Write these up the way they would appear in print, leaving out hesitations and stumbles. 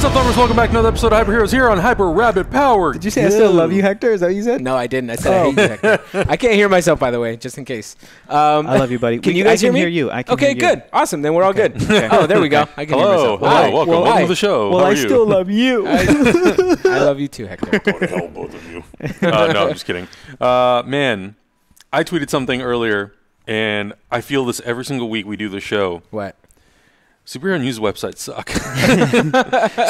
What's up, Thumbers? Welcome back to another episode of Hyper Heroes here on Hyper Rabbit Power. Did you say I still love you, Hector? Is that what you said? No, I didn't. I said I hate you, Hector. I can't hear myself, by the way, just in case. I love you, buddy. Can you guys hear me? I can hear you. I can okay, hear you. good. Awesome. Then we're all good. Okay. Oh, there we go. I can hear myself. Hello, Hi. welcome to the show. Well, How are I you? still love you. I love you too, Hector. Go to hell, both of you. No, I'm just kidding. Man, I tweeted something earlier, and I feel this every single week we do the show. What? Superhero news websites suck.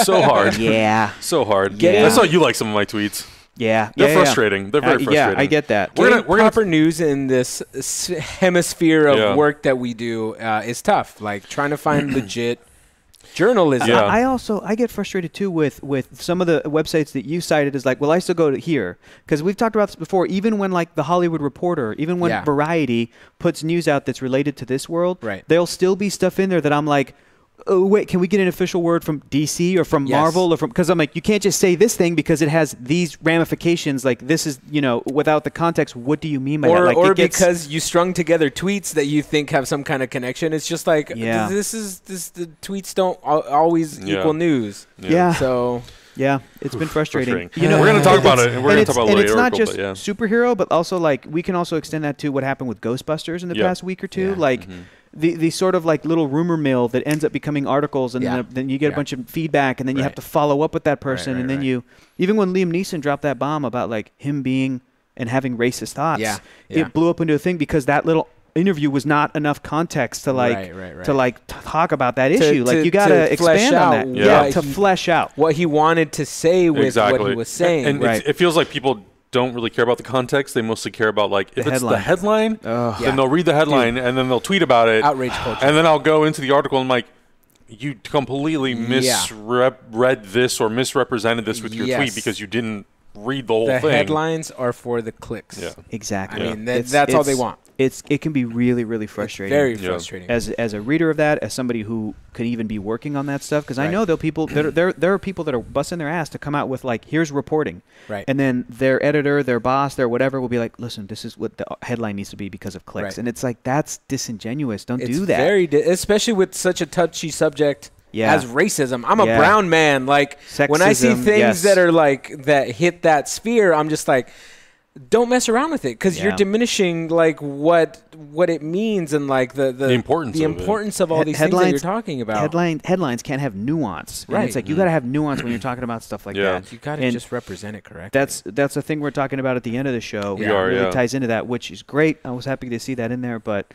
So hard. Yeah. So hard. Yeah. I saw you like some of my tweets. Yeah. They're frustrating. They're very frustrating. Yeah, I get that. We're Getting gonna proper news in this hemisphere of work that we do is tough. Like trying to find legit journalism. Yeah. I get frustrated too with some of the websites that you cited as like, well, I still go to here because we've talked about this before. Even when like the Hollywood Reporter, even when Variety puts news out that's related to this world, right, there'll still be stuff in there that I'm like, oh, wait, can we get an official word from DC or from Marvel or from, because I'm like, you can't just say this thing because it has these ramifications. Like this is, you know, without the context, what do you mean by that? Like, or because you strung together tweets that you think have some kind of connection. It's just like, the tweets don't always equal news. Yeah. So. Yeah, it's been frustrating. You know, we're going to talk about it. And we're going to talk about it later. It's not just superhero, but also like we can also extend that to what happened with Ghostbusters in the past week or two. Yeah. Like the sort of like little rumor mill that ends up becoming articles, and then you get a bunch of feedback, and then you have to follow up with that person, and then you even when Liam Neeson dropped that bomb about like him being and having racist thoughts, it blew up into a thing because that little interview was not enough context to like to talk about that issue. Like you got to expand on that. To flesh out what he wanted to say with what he was saying. And it feels like people don't really care about the context. They mostly care about like if it's the headline, then they'll read the headline and then they'll tweet about it. Outrage culture. And then I'll go into the article and I'm like, you completely misread this or misrepresented this with your tweet because you didn't read the whole thing. The headlines are for the clicks. Yeah. Exactly. I mean, that's all they want. It can be really, really frustrating. It's very frustrating. As a reader of that, as somebody who could even be working on that stuff, because I know there are people that are busting their ass to come out with like, here's reporting, and then their editor, their boss, their whatever will be like, listen, this is what the headline needs to be because of clicks, and it's like that's disingenuous. Don't do that. Especially with such a touchy subject. As racism. I'm a brown man. Like sexism, when I see things that are like that hit that sphere, I'm just like, don't mess around with it because you're diminishing like what it means and like the importance of all these things that you're talking about. Headlines can't have nuance. Right. And it's like you got to have nuance when you're talking about stuff like that. You got to just represent it correctly. That's the thing we're talking about at the end of the show. We are. Really ties into that, which is great. I was happy to see that in there, but.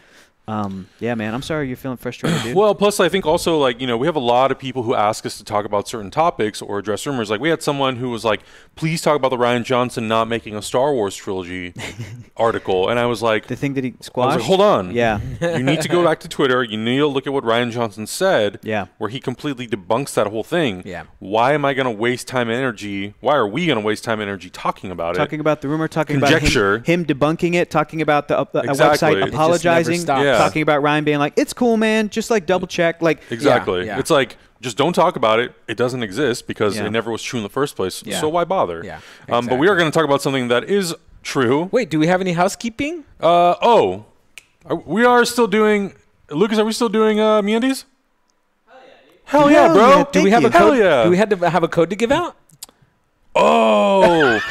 Yeah, man, I'm sorry you're feeling frustrated, dude. Well, plus I think also like, you know, we have a lot of people who ask us to talk about certain topics or address rumors. Like we had someone who was like, please talk about the Rian Johnson not making a Star Wars trilogy article. And I was like, the thing that he squashed? I was like, hold on. Yeah. You need to go back to Twitter. You need to look at what Rian Johnson said. Yeah. Where he completely debunks that whole thing. Yeah. Why am I going to waste time and energy? Why are we going to waste time and energy talking about it? Talking about the rumor, talking about him debunking it, talking about the website apologizing, talking about Ryan being like, it's cool, man, just like double check. Like It's like, just don't talk about it. It doesn't exist because it never was true in the first place. So why bother? Yeah, exactly. But we are going to talk about something that is true. Wait, do we have any housekeeping? We are still doing. Lucas, are we still doing MeUndies? Hell yeah, bro! Yeah, do we have a code? Hell yeah. Do we have to have a code to give out? Oh,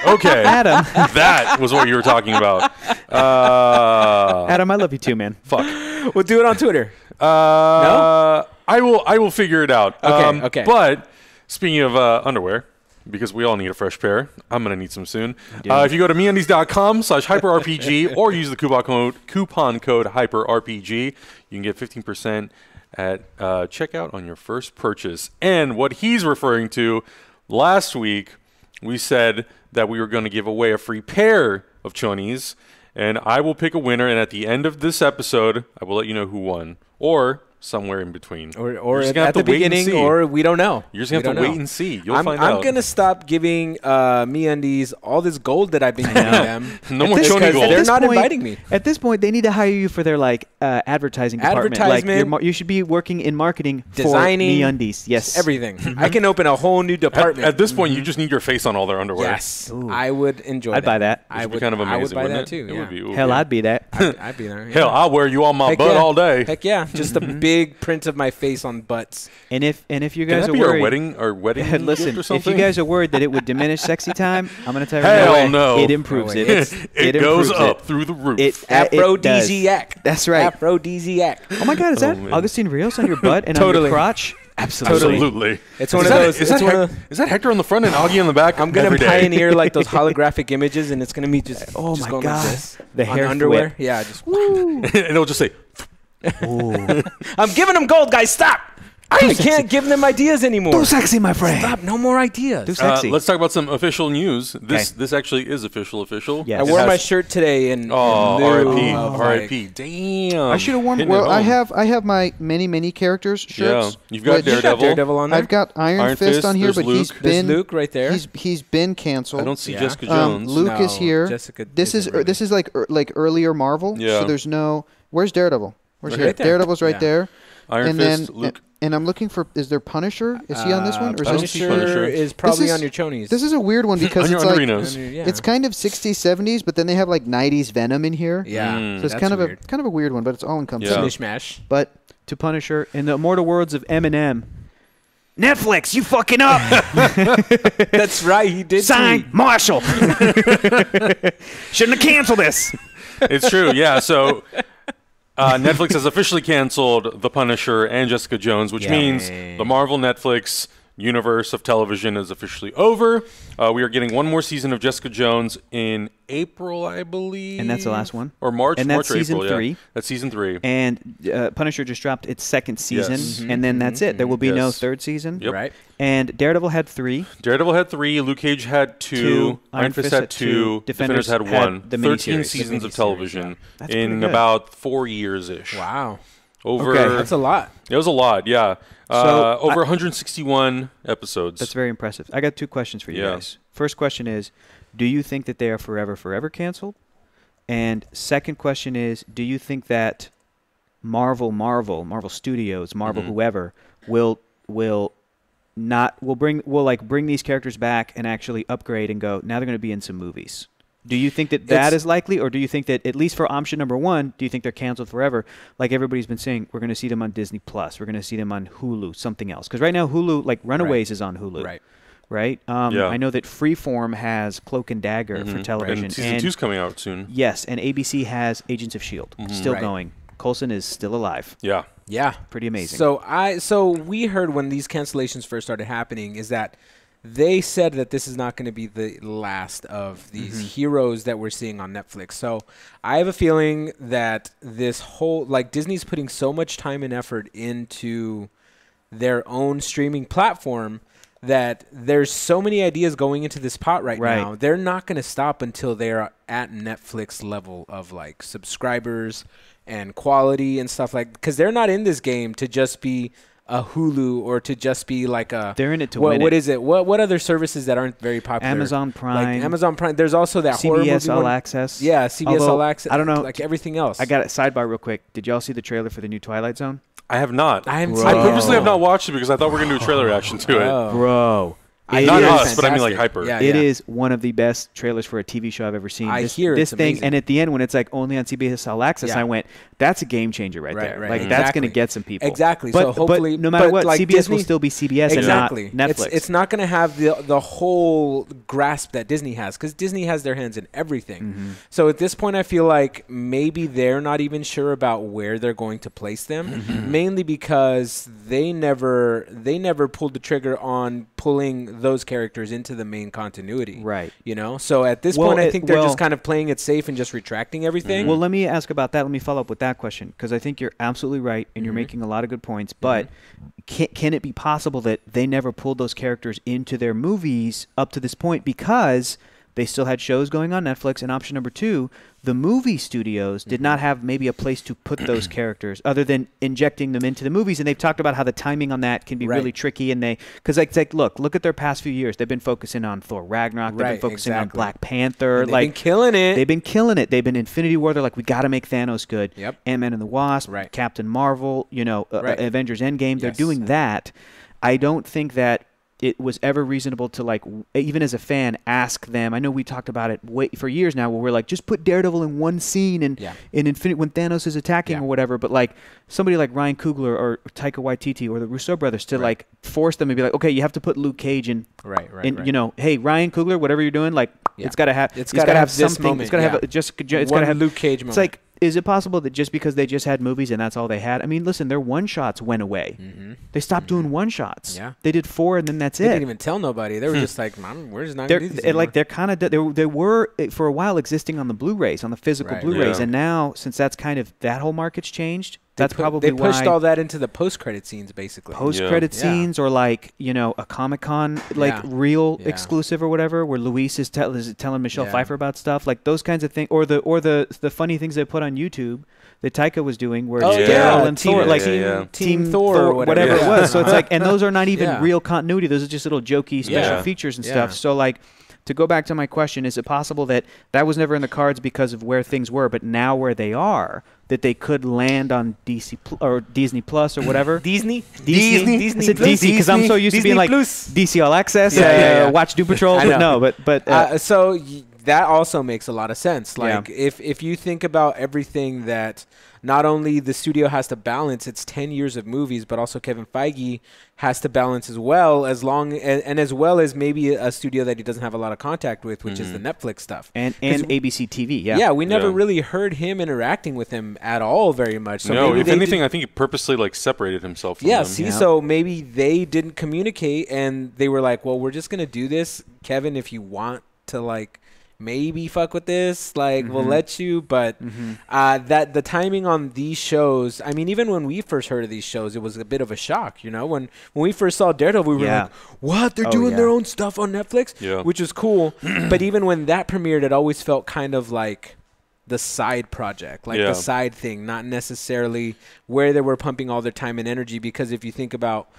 okay. Adam, that was what you were talking about. Adam, I love you too, man. Fuck. We'll do it on Twitter. No? I will figure it out. Okay. But speaking of underwear, because we all need a fresh pair, I'm going to need some soon. If you go to MeUndies.com/hyperrpg or use the coupon code hyperrpg, you can get 15% at checkout on your first purchase. And what he's referring to, last week we said that we were going to give away a free pair of chonies, and I will pick a winner, and at the end of this episode, I will let you know who won, or somewhere in between. Or at the beginning, or we don't know. You're just going to have to wait and see. You'll find out. I'm going to stop giving MeUndies all this gold that I've been giving them. No more choni gold. They're not inviting me. At this point, they need to hire you for their like advertising department. Like you should be working in marketing, designing, for MeUndies. Yes, everything. I can open a whole new department. At this point, you just need your face on all their underwear. Yes, I would enjoy that. I'd buy that. I would be kind of amazing. I would buy that too. It would be. Hell, I'd be that. I'd be there. Hell, I'll wear you on my butt all day. Heck yeah, just a big big print of my face on butts. And if you guys Can that are be worried, our wedding listen, gift or something? if you guys are worried that it would diminish sexy time, I'm going to tell you Hell right no. it improves it. It goes up through the roof. Aphrodisiac. That's right. Aphrodisiac. Oh my God, is that Augustine Rios on your butt and on your crotch? Absolutely. It's one of those. Is that Hector on the front and Augie on the back? I'm gonna pioneer like those holographic images, and it's gonna be just oh just my going God, like this. the hair underwear. flip. Yeah, just and it'll just say. I'm giving them gold, guys. Stop. I can't give them ideas anymore. Too sexy, my friend. Stop. No more ideas. Too sexy. Let's talk about some official news. This actually is official. Yes. I wore my shirt today and R.I.P. Damn. I should have worn. Well, I have my many characters shirts. Yeah, you've got Daredevil. on there. I've got Iron Fist on here, but Luke. he's been Luke right there. He's been canceled. I don't see Jessica Jones. Luke is here. Jessica this is like earlier Marvel. Yeah. So there's no. Where's Daredevil? Where's Right there. Daredevil's right there. Iron Fist, Luke. And I'm looking for. Is there Punisher? Is he on this one? Or is Punisher is probably on your chonies. This is a weird one because it's like yeah. it's kind of 60s, 70s, but then they have like 90s Venom in here. Yeah, so it's kind of a weird one, but it's all encompassing. Yeah. Mishmash. But to Punisher, in the immortal words of Eminem, Netflix, you fucking up. That's right, he did. Sign Marshall. Shouldn't have canceled this. It's true, yeah. So Netflix has officially canceled The Punisher and Jessica Jones, which means the Marvel Netflix universe of television is officially over. We are getting one more season of Jessica Jones in April, I believe. And that's the last one. Or March. And that's March or season April, 3. Yeah. That's season 3. And Punisher just dropped its second season, Yes. and then that's it. There will be no third season. Yep. Right. And Daredevil had 3. Daredevil had 3. Luke Cage had 2. Iron Fist had 2. Defenders had 1. the 13 miniseries. seasons of television That's pretty in good. about 4 years-ish. Wow. Over. Okay. That's a lot. It was a lot, yeah. So over 161 episodes. That's very impressive. I got 2 questions for you Yeah. guys. First question is, do you think that they are forever canceled? And second question is, do you think that Marvel Studios, whoever will bring these characters back and actually upgrade and go, now they're going to be in some movies? Do you think that is likely, or do you think that, at least for option number 1, do you think they're canceled forever? Like everybody's been saying, we're going to see them on Disney Plus, we're going to see them on Hulu, something else. Because right now Hulu, like Runaways is on Hulu. Right? I know that Freeform has Cloak and Dagger for television. And season 2's coming out soon. Yes, and ABC has Agents of S.H.I.E.L.D. Still going. Coulson is still alive. Yeah. Yeah. Pretty amazing. So we heard when these cancellations first started happening is that they said that this is not going to be the last of these heroes that we're seeing on Netflix. So I have a feeling that this whole, like, Disney's putting so much time and effort into their own streaming platform that there's so many ideas going into this pot right now. They're not going to stop until they're at Netflix level of, like, subscribers and quality and stuff, like, because they're not in this game to just be a Hulu or to just be like a. They're in it to win. What is it? What other services that aren't very popular? Amazon Prime. Like Amazon Prime. There's also that CBS All Access. Yeah, CBS All Access. I don't know. Like everything else. I got a sidebar real quick. Did y'all see the trailer for the new Twilight Zone? I have not. I haven't I purposely have not watched it because I thought we were going to do a trailer reaction to it. Bro. Not us, but I mean like Hyper. Yeah, it is one of the best trailers for a TV show I've ever seen. This thing, amazing. and at the end when it's like only on CBS All Access, I went, "That's a game changer right there. Right. Like that's going to get some people." Exactly. But, so hopefully, but no matter what, like CBS Disney, will still be CBS and not Netflix. It's not going to have the whole grasp that Disney has because Disney has their hands in everything. So at this point, I feel like maybe they're not even sure about where they're going to place them, mainly because they never pulled the trigger on pulling those characters into the main continuity. Right. You know? So at this point, I think they're just kind of playing it safe and just retracting everything. Well, let me ask about that. Let me follow up with that question because I think you're absolutely right and you're making a lot of good points. But can it be possible that they never pulled those characters into their movies up to this point because they still had shows going on Netflix? And option number 2, the movie studios did not have maybe a place to put those characters other than injecting them into the movies. And they've talked about how the timing on that can be really tricky. And because like look at their past few years. They've been focusing on Thor Ragnarok. They've been focusing on Black Panther. And they've been killing it. They've been killing it. They've been Infinity War. They're like, we got to make Thanos good. Yep. Ant-Man and the Wasp. Captain Marvel. Avengers Endgame. They're doing that. I don't think that it was ever reasonable to, like, even as a fan, ask them. I know we talked about it for years now, where we're like, just put Daredevil in one scene in Infinity when Thanos is attacking or whatever. But like somebody like Ryan Coogler or Taika Waititi or the Russo brothers to like force them and be like, okay, you have to put Luke Cage in. Right. You know, hey, Ryan Coogler, whatever you're doing, like it's got to have. It's got to have something. Moment. It's got to have it's got to have Luke Cage moment. It's like. Is it possible that just because they just had movies and that's all they had? I mean, listen, their one-shots went away. They stopped doing one-shots. Yeah. They did 4 and then that's it. They didn't even tell nobody. They were just like, we're just not going to do this anymore. Like, they're kind of they were for a while existing on the Blu-rays, on the physical Blu-rays, and now since that's kind of that whole market's changed, that's probably why they pushed all that into the post-credit scenes, basically. Post-credit scenes, or like, you know, a Comic-Con like real exclusive or whatever, where Luis is telling Michelle Pfeiffer about stuff, like those kinds of things, or the funny things they put on YouTube that Taika was doing, where Daryl and Thor, like Team Thor or whatever it was. So it's like, and those are not even real continuity; those are just little jokey special features and stuff. So like, to go back to my question, is it possible that was never in the cards because of where things were, but now where they are, that they could land on DC or Disney Plus or whatever? Disney. I said DC because I'm so used to being like DC All Access. Watch Doom Patrol. But no, but so that also makes a lot of sense. Like if you think about everything that not only the studio has to balance its 10 years of movies, but also Kevin Feige has to balance as well, as well as maybe a studio that he doesn't have a lot of contact with, which is the Netflix stuff. And ABC TV, Yeah, we never really heard him interacting with him at all very much. So no, if anything, I think he purposely like separated himself from them. So maybe they didn't communicate, and they were like, well, we're just going to do this, Kevin, if you want to like maybe fuck with this, like we'll let you, but that the timing on these shows, I mean, even when we first heard of these shows, it was a bit of a shock, you know, when we first saw Daredevil, we were like, what, they're doing their own stuff on Netflix, which was cool. But even when that premiered, it always felt kind of like the side project, like the side thing, not necessarily where they were pumping all their time and energy. Because if you think about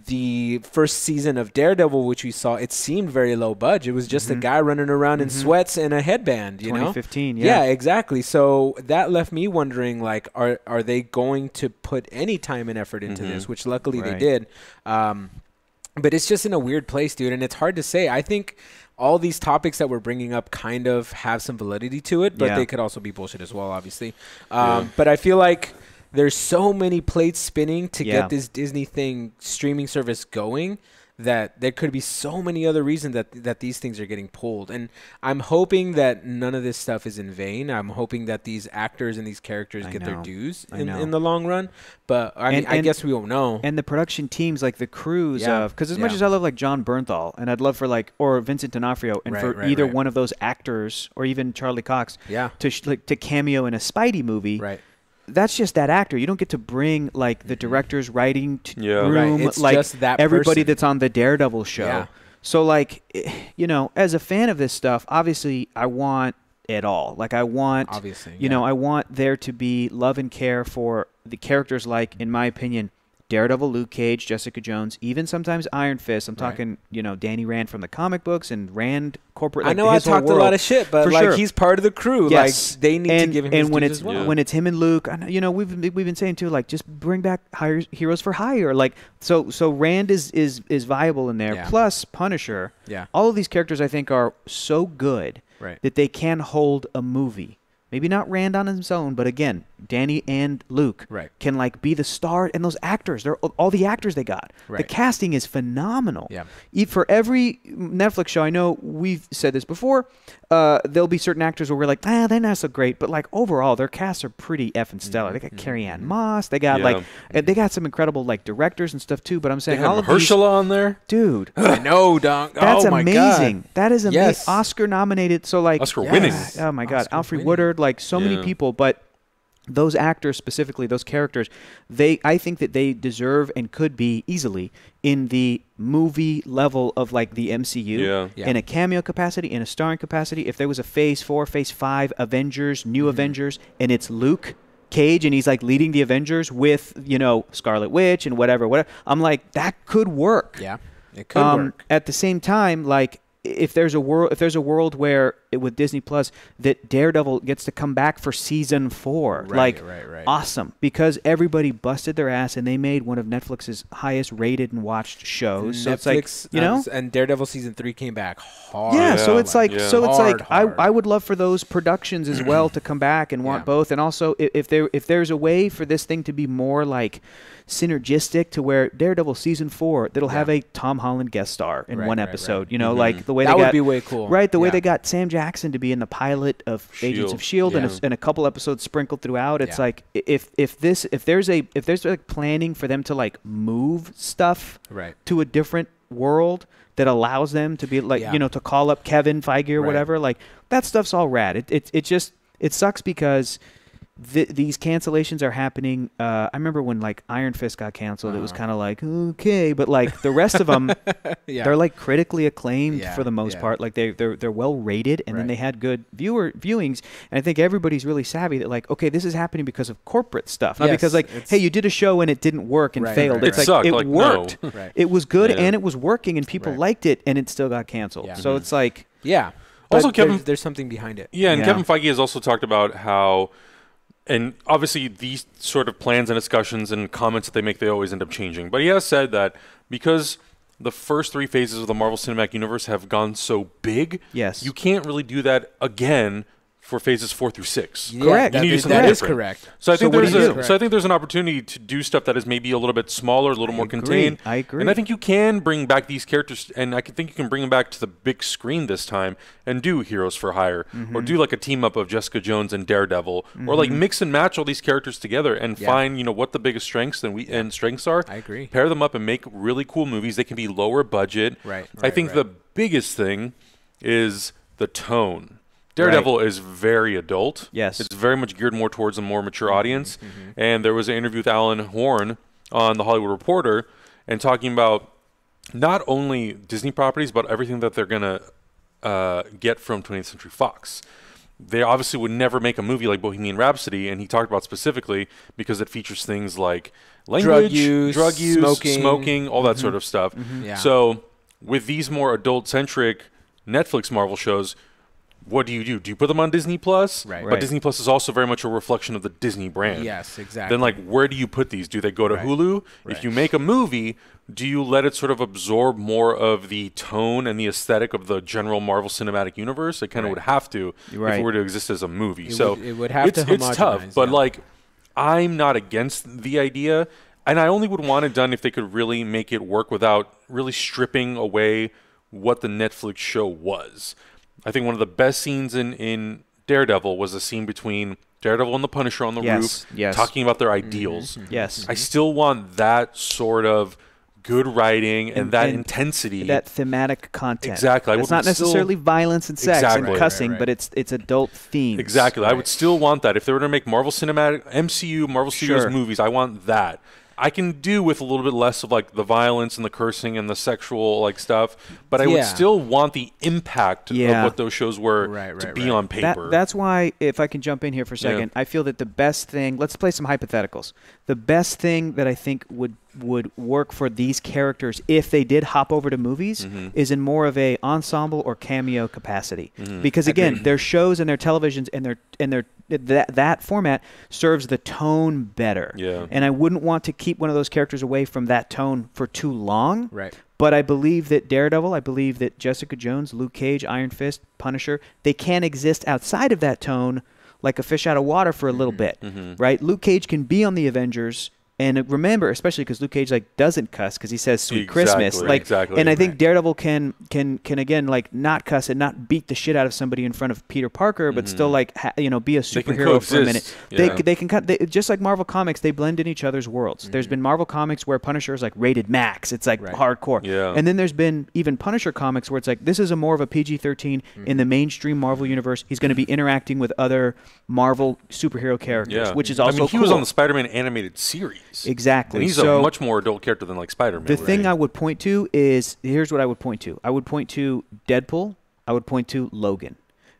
the first season of Daredevil, which we saw, it seemed very low budget. It was just a guy running around in sweats and a headband, you 2015, know? Yeah, exactly. So that left me wondering, like, are they going to put any time and effort into this, which luckily they did. But it's just in a weird place, dude, and it's hard to say. I think all these topics that we're bringing up kind of have some validity to it, but they could also be bullshit as well, obviously. But I feel like there's so many plates spinning to get this Disney streaming service going that there could be so many other reasons that these things are getting pulled. And I'm hoping that none of this stuff is in vain. I'm hoping that these actors and these characters get their dues in the long run. But I guess we won't know. And the production teams, like the crews of, because as much as I love like John Bernthal, and I'd love for like, or Vincent D'Onofrio, and for either one of those actors, or even Charlie Cox, to cameo in a Spidey movie. That's just that actor. You don't get to bring like the director's writing room, it's like just that everybody person that's on the Daredevil show. So like, you know, as a fan of this stuff, obviously I want it all. Like I want, you know, I want there to be love and care for the characters, like, in my opinion, Daredevil, Luke Cage, Jessica Jones, even sometimes Iron Fist. I'm talking, you know, Danny Rand from the comic books and Rand corporate. Like, I know I talked a lot of shit, but like he's part of the crew. Like they need to give him his dues as well. When it's him and Luke, you know, we've been saying too, like, just bring back heroes for hire. Like so Rand is viable in there. Plus Punisher. All of these characters I think are so good that they can hold a movie. Maybe not Rand on his own, but again, Danny and Luke can like be the star, and those actors, they're all the actors they got. The casting is phenomenal. For every Netflix show, I know we've said this before, there'll be certain actors where we're like, they're not so great, but like overall, their casts are pretty effing stellar. They got Carrie-Anne Moss, they got like, they got some incredible like directors and stuff too. But I'm saying, they have Mahershala on there, dude. I know, Dunk. That's amazing. God. That is amazing. Oscar nominated. So like Oscar winning. Oh my God, Alfred Woodard. Like so many people, but those actors specifically, those characters, I think that they deserve and could be easily in the movie level of like the MCU in a cameo capacity, in a starring capacity. If there was a Phase 4, Phase 5 Avengers, New Avengers, and it's Luke Cage and he's like leading the Avengers with, you know, Scarlet Witch and whatever, I'm like, that could work. Yeah, it could work. At the same time, like, if there's a world where with Disney Plus that Daredevil gets to come back for season 4. Right. Awesome, because everybody busted their ass and they made one of Netflix's highest rated and watched shows. So Netflix, it's like, and Daredevil season 3 came back hard. Yeah, so it's like hard. I would love for those productions as well to come back and want both. And also, if there's a way for this thing to be more like synergistic to where Daredevil season 4 that'll have a Tom Holland guest star in one episode, you know, like the way that would be way cool, right? The way they got Sam Jackson to be in the pilot of Agents of Shield and a couple episodes sprinkled throughout. It's like if there's like planning for them to like move stuff to a different world that allows them to be like you know, to call up Kevin Feige or whatever, like that stuff's all rad. It sucks because these cancellations are happening. I remember when like Iron Fist got canceled, it was kind of like, okay, but like the rest of them, they're like critically acclaimed for the most part. Like they're well rated, and then they had good viewings. And I think everybody's really savvy that like, okay, this is happening because of corporate stuff, not because like, hey, you did a show and it didn't work and failed. It's like it worked. No. It was good and it was working and people liked it, and it still got canceled. So it's like, also, there's something behind it. Yeah, and Kevin Feige has also talked about how. And obviously, these sort of plans and discussions and comments that they make, they always end up changing. But he has said that because the first 3 phases of the Marvel Cinematic Universe have gone so big, you can't really do that again for phases 4 through 6. Correct. You need to do something different. Correct. So I think there's an opportunity to do stuff that is maybe a little bit smaller, a little more contained. I agree. And I think you can bring back these characters, and I think you can bring them back to the big screen this time and do Heroes for Hire, or do like a team up of Jessica Jones and Daredevil, or like mix and match all these characters together and find, you know, what the biggest strengths and strengths are. I agree. Pair them up and make really cool movies. They can be lower budget. I think the biggest thing is the tone. Daredevil is very adult. Yes. It's very much geared more towards a more mature audience. And there was an interview with Alan Horn on The Hollywood Reporter and talking about not only Disney properties, but everything that they're going to get from 20th Century Fox. They obviously would never make a movie like Bohemian Rhapsody, and he talked about specifically because it features things like language, drug use, smoking, all that sort of stuff. So with these more adult-centric Netflix Marvel shows, what do? Do you put them on Disney Plus? But Disney Plus is also very much a reflection of the Disney brand. Yes, exactly. Then, like, where do you put these? Do they go to Hulu? If you make a movie, do you let it sort of absorb more of the tone and the aesthetic of the general Marvel Cinematic Universe? It kind of would have to if it were to exist as a movie. It would have to it's tough, but like, I'm not against the idea, and I only would want it done if they could really make it work without really stripping away what the Netflix show was. I think one of the best scenes in Daredevil was a scene between Daredevil and the Punisher on the roof talking about their ideals. Yes. I still want that sort of good writing and that intensity. That thematic content. Exactly. It's not necessarily violence and sex and cussing, but it's adult themes. Exactly. I would still want that. If they were to make Marvel Cinematic, MCU, Marvel Studios movies, I want that. I can do with a little bit less of like the violence and the cursing and the sexual like stuff, but I would still want the impact of what those shows were to be on paper. That's why, if I can jump in here for a second, I feel that the best thing, let's play some hypotheticals. The best thing that I think would work for these characters if they did hop over to movies is in more of a ensemble or cameo capacity. Because again, their shows and their televisions and their that format serves the tone better. And I wouldn't want to keep one of those characters away from that tone for too long. But I believe that Daredevil, I believe that Jessica Jones, Luke Cage, Iron Fist, Punisher, they can exist outside of that tone like a fish out of water for a little bit, right? Luke Cage can be on the Avengers. And remember, especially because Luke Cage like doesn't cuss because he says "Sweet Christmas," like, and I think Daredevil can again like not cuss and not beat the shit out of somebody in front of Peter Parker, but still like be a superhero for a minute. They can just like Marvel Comics, they blend in each other's worlds. There's been Marvel Comics where Punisher is like rated max, it's like hardcore, and then there's been even Punisher comics where it's like this is a more of a PG-13 in the mainstream Marvel universe. He's going to be interacting with other Marvel superhero characters, which is also he was on the Spider-Man animated series. Exactly. And he's a much more adult character than like Spider-Man. The thing I would point to is, here's what I would point to. I would point to Deadpool. I would point to Logan.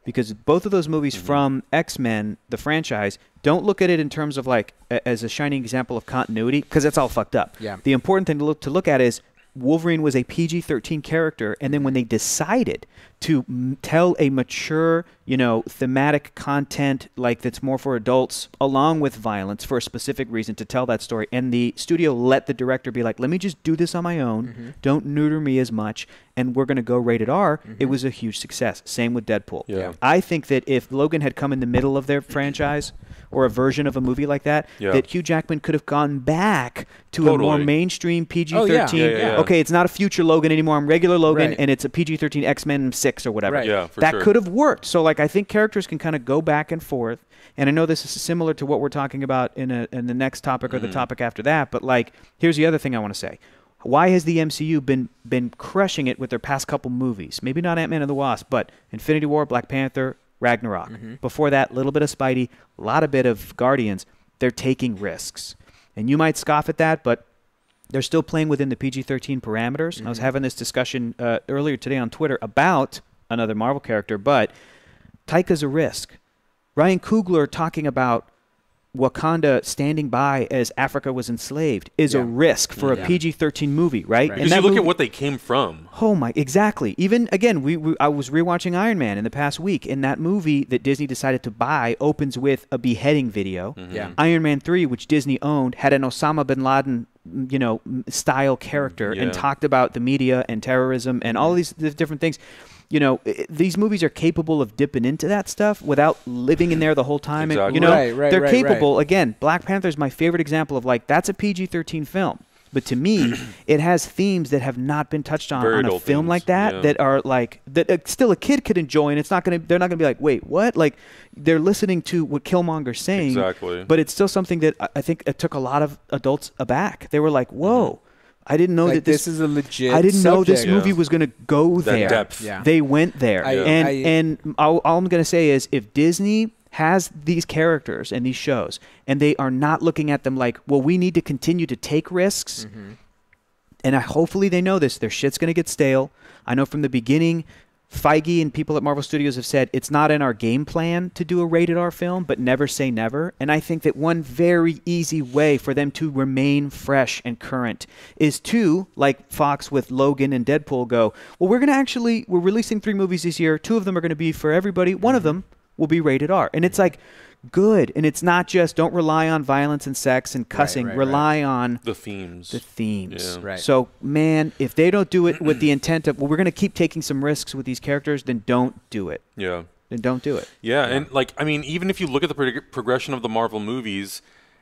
Because both of those movies from X-Men, the franchise, don't look at it in terms of like as a shining example of continuity, because that's all fucked up. The important thing to look at is Wolverine was a PG-13 character, and then when they decided to tell a mature, thematic content like that's more for adults, along with violence for a specific reason to tell that story. And the studio let the director be like, let me just do this on my own. Don't neuter me as much. And we're going to go rated R. It was a huge success. Same with Deadpool. Yeah. I think that if Logan had come in the middle of their franchise or a version of a movie like that, that Hugh Jackman could have gone back to a more mainstream PG-13. Okay, it's not a future Logan anymore. I'm regular Logan, and it's a PG-13 X-Men 6 or whatever. Yeah, that could have worked. So, like, I think characters can kind of go back and forth. And I know this is similar to what we're talking about in the next topic or the topic after that. But, like, here's the other thing I want to say. Why has the MCU been crushing it with their past couple movies? Maybe not Ant-Man and the Wasp, but Infinity War, Black Panther, Ragnarok. Before that, a little bit of Spidey, a lot of bit of Guardians. They're taking risks. And you might scoff at that, but they're still playing within the PG-13 parameters. I was having this discussion earlier today on Twitter about another Marvel character, but Taika's a risk. Ryan Coogler talking about Wakanda standing by as Africa was enslaved is a risk for a PG-13 movie, right? Because you look at what they came from. Oh my, exactly. Even again, I was rewatching Iron Man in the past week, and that movie that Disney decided to buy opens with a beheading video. Iron Man 3, which Disney owned, had an Osama bin Laden, style character and talked about the media and terrorism and all these different things. These movies are capable of dipping into that stuff without living in there the whole time. Exactly. And, they're capable. Again, Black Panther is my favorite example of, like, that's a PG-13 film. But to me, it has themes that have not been touched on a film like that, that are like that still a kid could enjoy, and they're not gonna be like, wait, what? Like, they're listening to what Killmonger's saying, but it's still something that I think it took a lot of adults aback. They were like, whoa. I didn't know that this is a legit. I didn't know this movie was going to go there. Depth. They went there, and all I'm going to say is, if Disney has these characters and these shows, and they are not looking at them like, well, we need to continue to take risks, and hopefully they know this. Their shit's going to get stale. I know from the beginning, Feige and people at Marvel Studios have said it's not in our game plan to do a rated R film, but never say never. And I think that one very easy way for them to remain fresh and current is to, like Fox with Logan and Deadpool, go, well, we're releasing 3 movies this year. 2 of them are going to be for everybody. One of them will be rated R. And it's like, good. And it's not just, don't rely on violence and sex and cussing. Rely on the themes. So, man, if they don't do it with the intent of, well, we're going to keep taking some risks with these characters, then don't do it. Then don't do it. And, like, I mean, even if you look at the progression of the Marvel movies,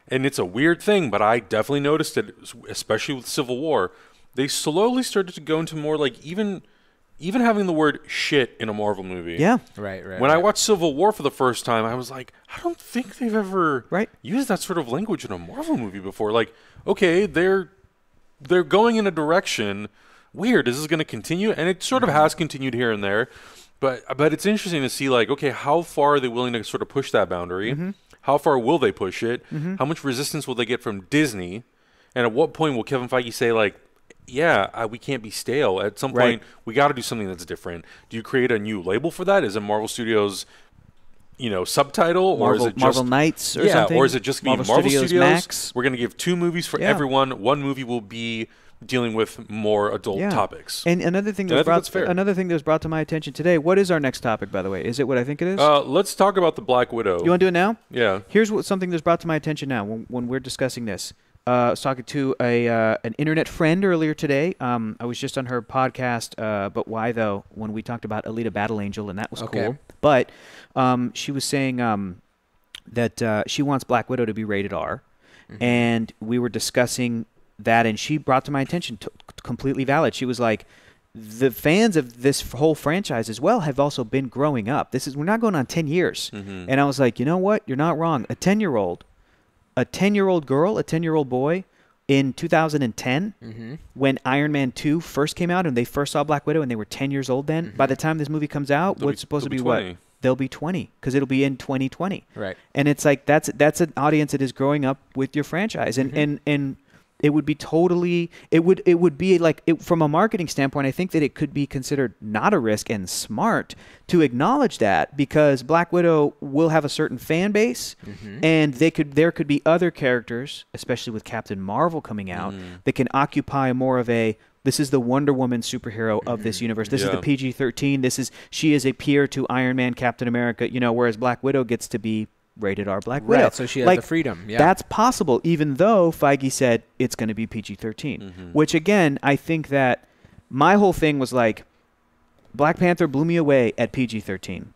and it's a weird thing, but I definitely noticed it, especially with Civil War, they slowly started to go into more, like, even having the word shit in a Marvel movie. When I watched Civil War for the first time, I was like, I don't think they've ever used that sort of language in a Marvel movie before. Like, okay, they're going in a direction. Weird. Is this going to continue? And it sort of has continued here and there. But it's interesting to see, like, okay, how far are they willing to sort of push that boundary? How far will they push it? How much resistance will they get from Disney? And at what point will Kevin Feige say, like, we can't be stale. At some point, we got to do something that's different. Do you create a new label for that? Is it Marvel Studios, subtitle, or is it just Marvel Knights or something? Or is it just Marvel Studios Max? We're going to give 2 movies for everyone. One movie will be dealing with more adult topics. And another thing that was brought to my attention today. What is our next topic, by the way? Is it what I think it is? Let's talk about the Black Widow. You want to do it now? Yeah. Here's something that's brought to my attention now when we're discussing this. I was talking to an internet friend earlier today. I was just on her podcast, But Why Though, when we talked about Alita Battle Angel, and that was cool. But she was saying that she wants Black Widow to be rated R, and we were discussing that, and she brought to my attention, completely valid. She was like, the fans of this whole franchise as well have also been growing up. We're not going on 10 years. And I was like, you know what? You're not wrong. A 10-year-old girl, a 10-year-old boy in 2010, when Iron Man 2 first came out and they first saw Black Widow and they were 10 years old then, by the time this movie comes out, what's supposed to be 20. What? They'll be 20 because it'll be in 2020. And it's like that's an audience that is growing up with your franchise. And it would be totally it would be like from a marketing standpoint, I think that it could be considered not a risk and smart to acknowledge that, because Black Widow will have a certain fan base, and there could be other characters, especially with Captain Marvel coming out, that can occupy more of a This is the Wonder Woman superhero of this universe. This is the PG-13. She is a peer to Iron Man, Captain America, whereas Black Widow gets to be rated R Black Widow. Right, so she has the freedom. Yeah. That's possible, even though Feige said it's going to be PG-13, which, again, I think that my whole thing was like, Black Panther blew me away at PG-13.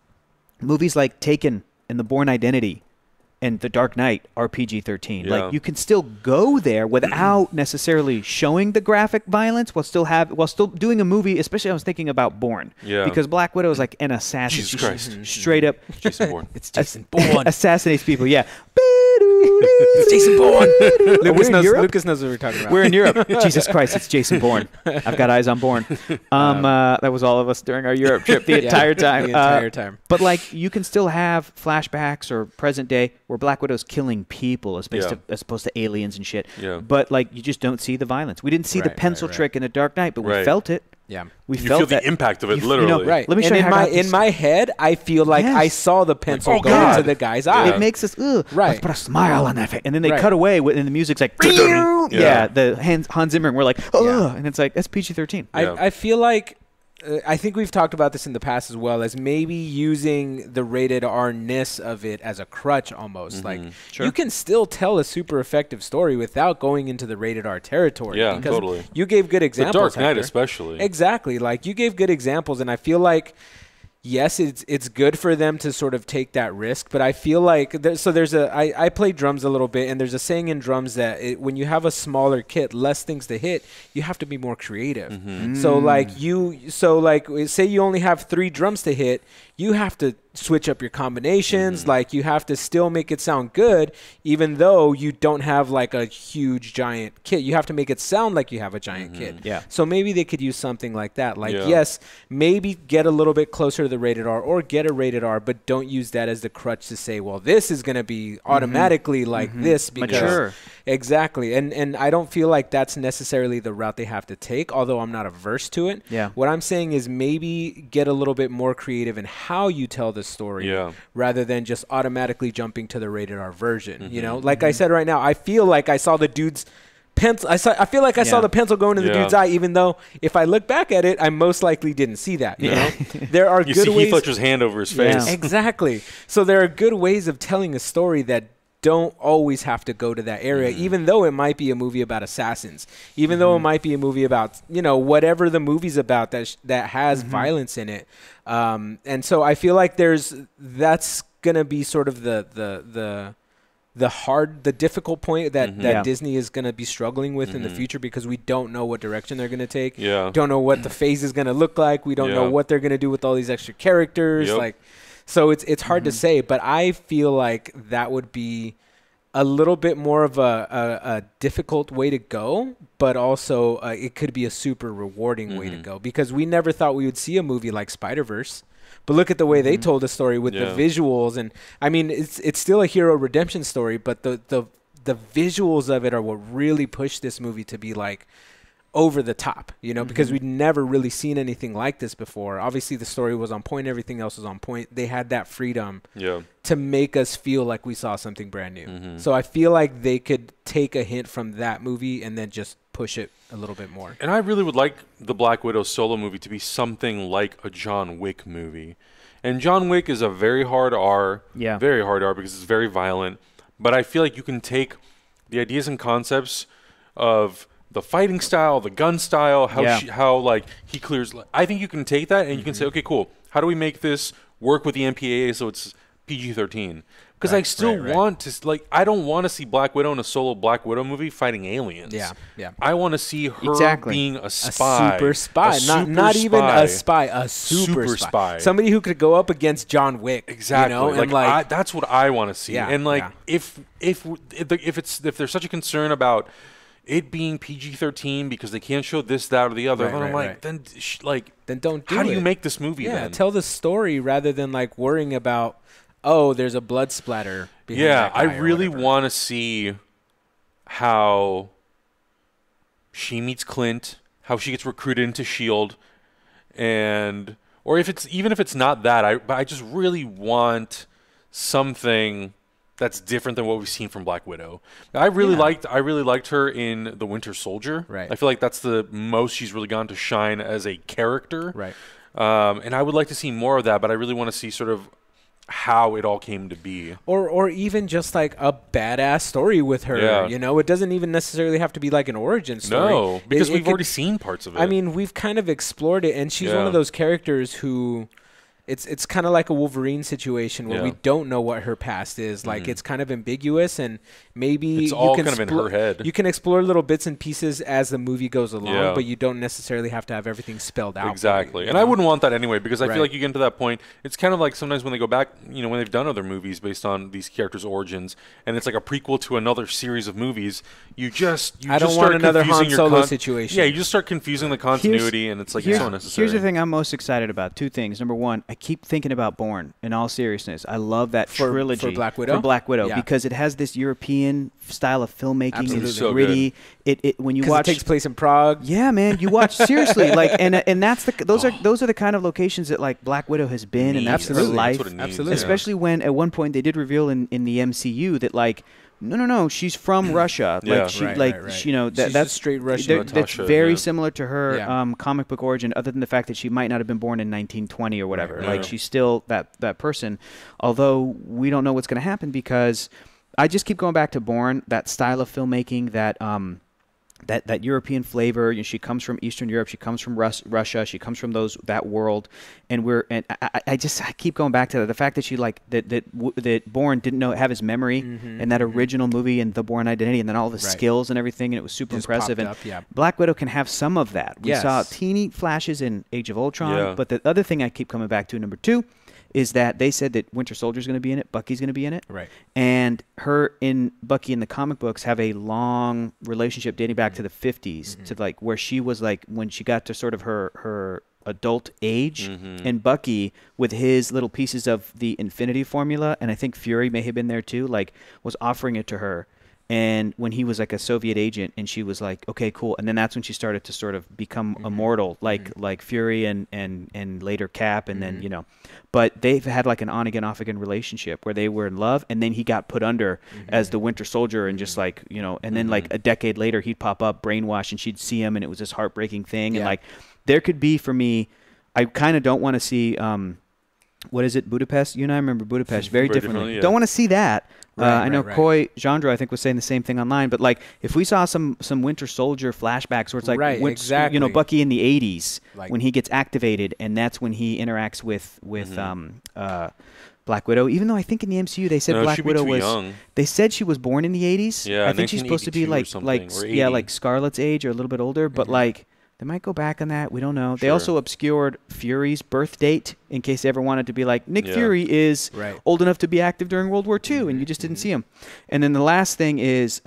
Movies like Taken and The Bourne Identity and The Dark Knight are PG-13. Yeah. Like, you can still go there without necessarily showing the graphic violence while still doing a movie. Especially, I was thinking about Bourne, because Black Widow is like an assassin. Jesus Christ. Straight up, Jason Bourne. It's Jason Bourne. Assassinates people. Yeah. It's Jason Bourne. Lucas knows what we're talking about. We're in Europe. Jesus Christ, it's Jason Bourne. I've got eyes on Bourne. That was all of us during our Europe trip the entire time. The entire time. But like, you can still have flashbacks or present day where Black Widow's killing people as opposed to aliens and shit. Yeah. But like, you just don't see the violence. We didn't see the pencil trick in The Dark Knight, but we felt it. Yeah, we felt feel the impact of it, literally. Right. Let me show you in my head, I feel like I saw the pencil go into the guy's eye. It makes us let's put a smile on that face, and then they cut away, and the music's like, the Hans Zimmer, and we're like, and it's like, that's PG-13. I feel like. I think we've talked about this in the past as well, as maybe using the rated R-ness of it as a crutch almost. Like, you can still tell a super effective story without going into the rated R territory. Yeah, totally. You gave good examples. The Dark Knight especially. Exactly. Like, you gave good examples, and I feel like, yes, it's good for them to sort of take that risk, but I feel like I play drums a little bit, and there's a saying in drums that when you have a smaller kit, less things to hit, you have to be more creative. So say you only have 3 drums to hit, you have to switch up your combinations. Like, you have to still make it sound good, even though you don't have like a huge giant kit. You have to make it sound like you have a giant kit. Yeah. So maybe they could use something like that. Like, yes, maybe get a little bit closer to the rated R, or get a rated R, but don't use that as the crutch to say, well, this is going to be automatically like this, because mature. Exactly. And I don't feel like that's necessarily the route they have to take, although I'm not averse to it. Yeah. What I'm saying is maybe get a little bit more creative in how you tell the story, rather than just automatically jumping to the rated R version. Like I said right now, I feel like I saw the dude's pencil. I feel like I saw the pencil go into the dude's eye, even though if I look back at it, I most likely didn't see that. You know, there are good see ways. Heath Ledger's hand over his face. Exactly. So there are good ways of telling a story that don't always have to go to that area, even though it might be a movie about assassins, even though it might be a movie about, whatever the movie's about that has violence in it. And so I feel like that's going to be sort of the difficult point that Disney is going to be struggling with in the future, because we don't know what direction they're going to take. Don't know what the phase is going to look like. We don't know what they're going to do with all these extra characters. So it's hard to say, but I feel like that would be a little bit more of a difficult way to go, but also it could be a super rewarding way to go, because we never thought we would see a movie like Spider-Verse. But look at the way they told the story with the visuals, and I mean, it's still a hero redemption story, but the visuals of it are what really pushed this movie to be like over the top, because we'd never really seen anything like this before. Obviously, the story was on point, everything else was on point. They had that freedom to make us feel like we saw something brand new. So I feel like they could take a hint from that movie and then just push it a little bit more. And I really would like the Black Widow solo movie to be something like a John Wick movie. And John Wick is a very hard R, very hard R, because it's very violent. But I feel like you can take the ideas and concepts of the fighting style, the gun style, how like he clears. I think you can take that and you can say, okay, cool. How do we make this work with the MPAA so it's PG-13? Because I still want to, I don't want to see Black Widow in a solo Black Widow movie fighting aliens. I want to see her being a spy. A super spy. Not even a spy, a super spy. Somebody who could go up against John Wick. Exactly. That's what I want to see. And if there's such a concern about it being PG-13 because they can't show this, that, or the other, then I'm like, then don't do it. How do you make this movie then? Tell the story rather than worrying about, oh, there's a blood splatter behind that guy. I really want to see how she meets Clint, how she gets recruited into S.H.I.E.L.D., or even if it's not that, I just really want something that's different than what we've seen from Black Widow. I really liked her in The Winter Soldier. Right. I feel like that's the most she's really gone to shine as a character. Right. And I would like to see more of that, but I really want to see sort of how it all came to be. Or even just like a badass story with her. Yeah. You know, it doesn't even necessarily have to be like an origin story. No, because we've already seen parts of it. I mean, we've kind of explored it, and she's one of those characters who it's kind of like a Wolverine situation where we don't know what her past is. Like it's kind of ambiguous, and maybe it's all kind of in her head. You can explore little bits and pieces as the movie goes along, but you don't necessarily have to have everything spelled out. Exactly. And I wouldn't want that anyway, because I feel like you get into that point. It's kind of like sometimes when they go back, you know, when they've done other movies based on these characters' origins, and it's like a prequel to another series of movies, you just want another Han Solo situation. Yeah, you just start confusing the continuity, and it's like it's so unnecessary. Here's the thing I'm most excited about. Two things. Number one, I keep thinking about Bourne. In all seriousness, I love that trilogy for Black Widow. Because it has this European style of filmmaking. Absolutely. It's so gritty. It when you watch, it takes place in Prague. Yeah, man, you watch seriously like, and that's those are the kind of locations that like Black Widow has been, and that's her life. Absolutely. Especially when at one point they did reveal in the MCU that like. No. She's from Russia. You know, that's straight Russian. That's very similar to her comic book origin, other than the fact that she might not have been born in 1920 or whatever. Right. Like she's still that person. Although we don't know what's going to happen because I just keep going back to Bourne, that style of filmmaking, that European flavor. You know, she comes from Eastern Europe. She comes from Russia. She comes from that world. And I keep going back to the fact that she that Bourne didn't have his memory in that original movie and the Bourne Identity, and then all the skills and everything, and it was super impressive. And Black Widow can have some of that. We saw teeny flashes in Age of Ultron, but the other thing I keep coming back to, number two, is that they said that Winter Soldier's going to be in it, Bucky's going to be in it, and Bucky in the comic books have a long relationship dating back to the 50s, to like where she was like when she got to sort of her adult age, and Bucky with his little pieces of the Infinity Formula, and I think Fury may have been there too, like was offering it to her. And when he was like a Soviet agent, and she was like, okay, cool. And then that's when she started to sort of become immortal, like Fury and later Cap, and then, you know. But they've had like an on-again, off-again relationship where they were in love, and then he got put under as the Winter Soldier, and just like, you know, and then like a decade later he'd pop up brainwashed, and she'd see him, and it was this heartbreaking thing. And like there could be, for me, I kind of don't want to see, what is it, Budapest? You and I remember Budapest very differently. Don't want to see that. I know Coy Jandro, I think, was saying the same thing online. But like, if we saw some Winter Soldier flashbacks where it's like, you know, Bucky in the 80s when he gets activated, and that's when he interacts with Black Widow. Even though I think in the MCU they said Black Widow was young. They said she was born in the 80s. Yeah, I think she's supposed to be like Scarlett's age or a little bit older. But like, they might go back on that. We don't know. They also obscured Fury's birth date in case they ever wanted to be like, Nick Fury is old enough to be active during World War II, and you just didn't see him. And then the last thing is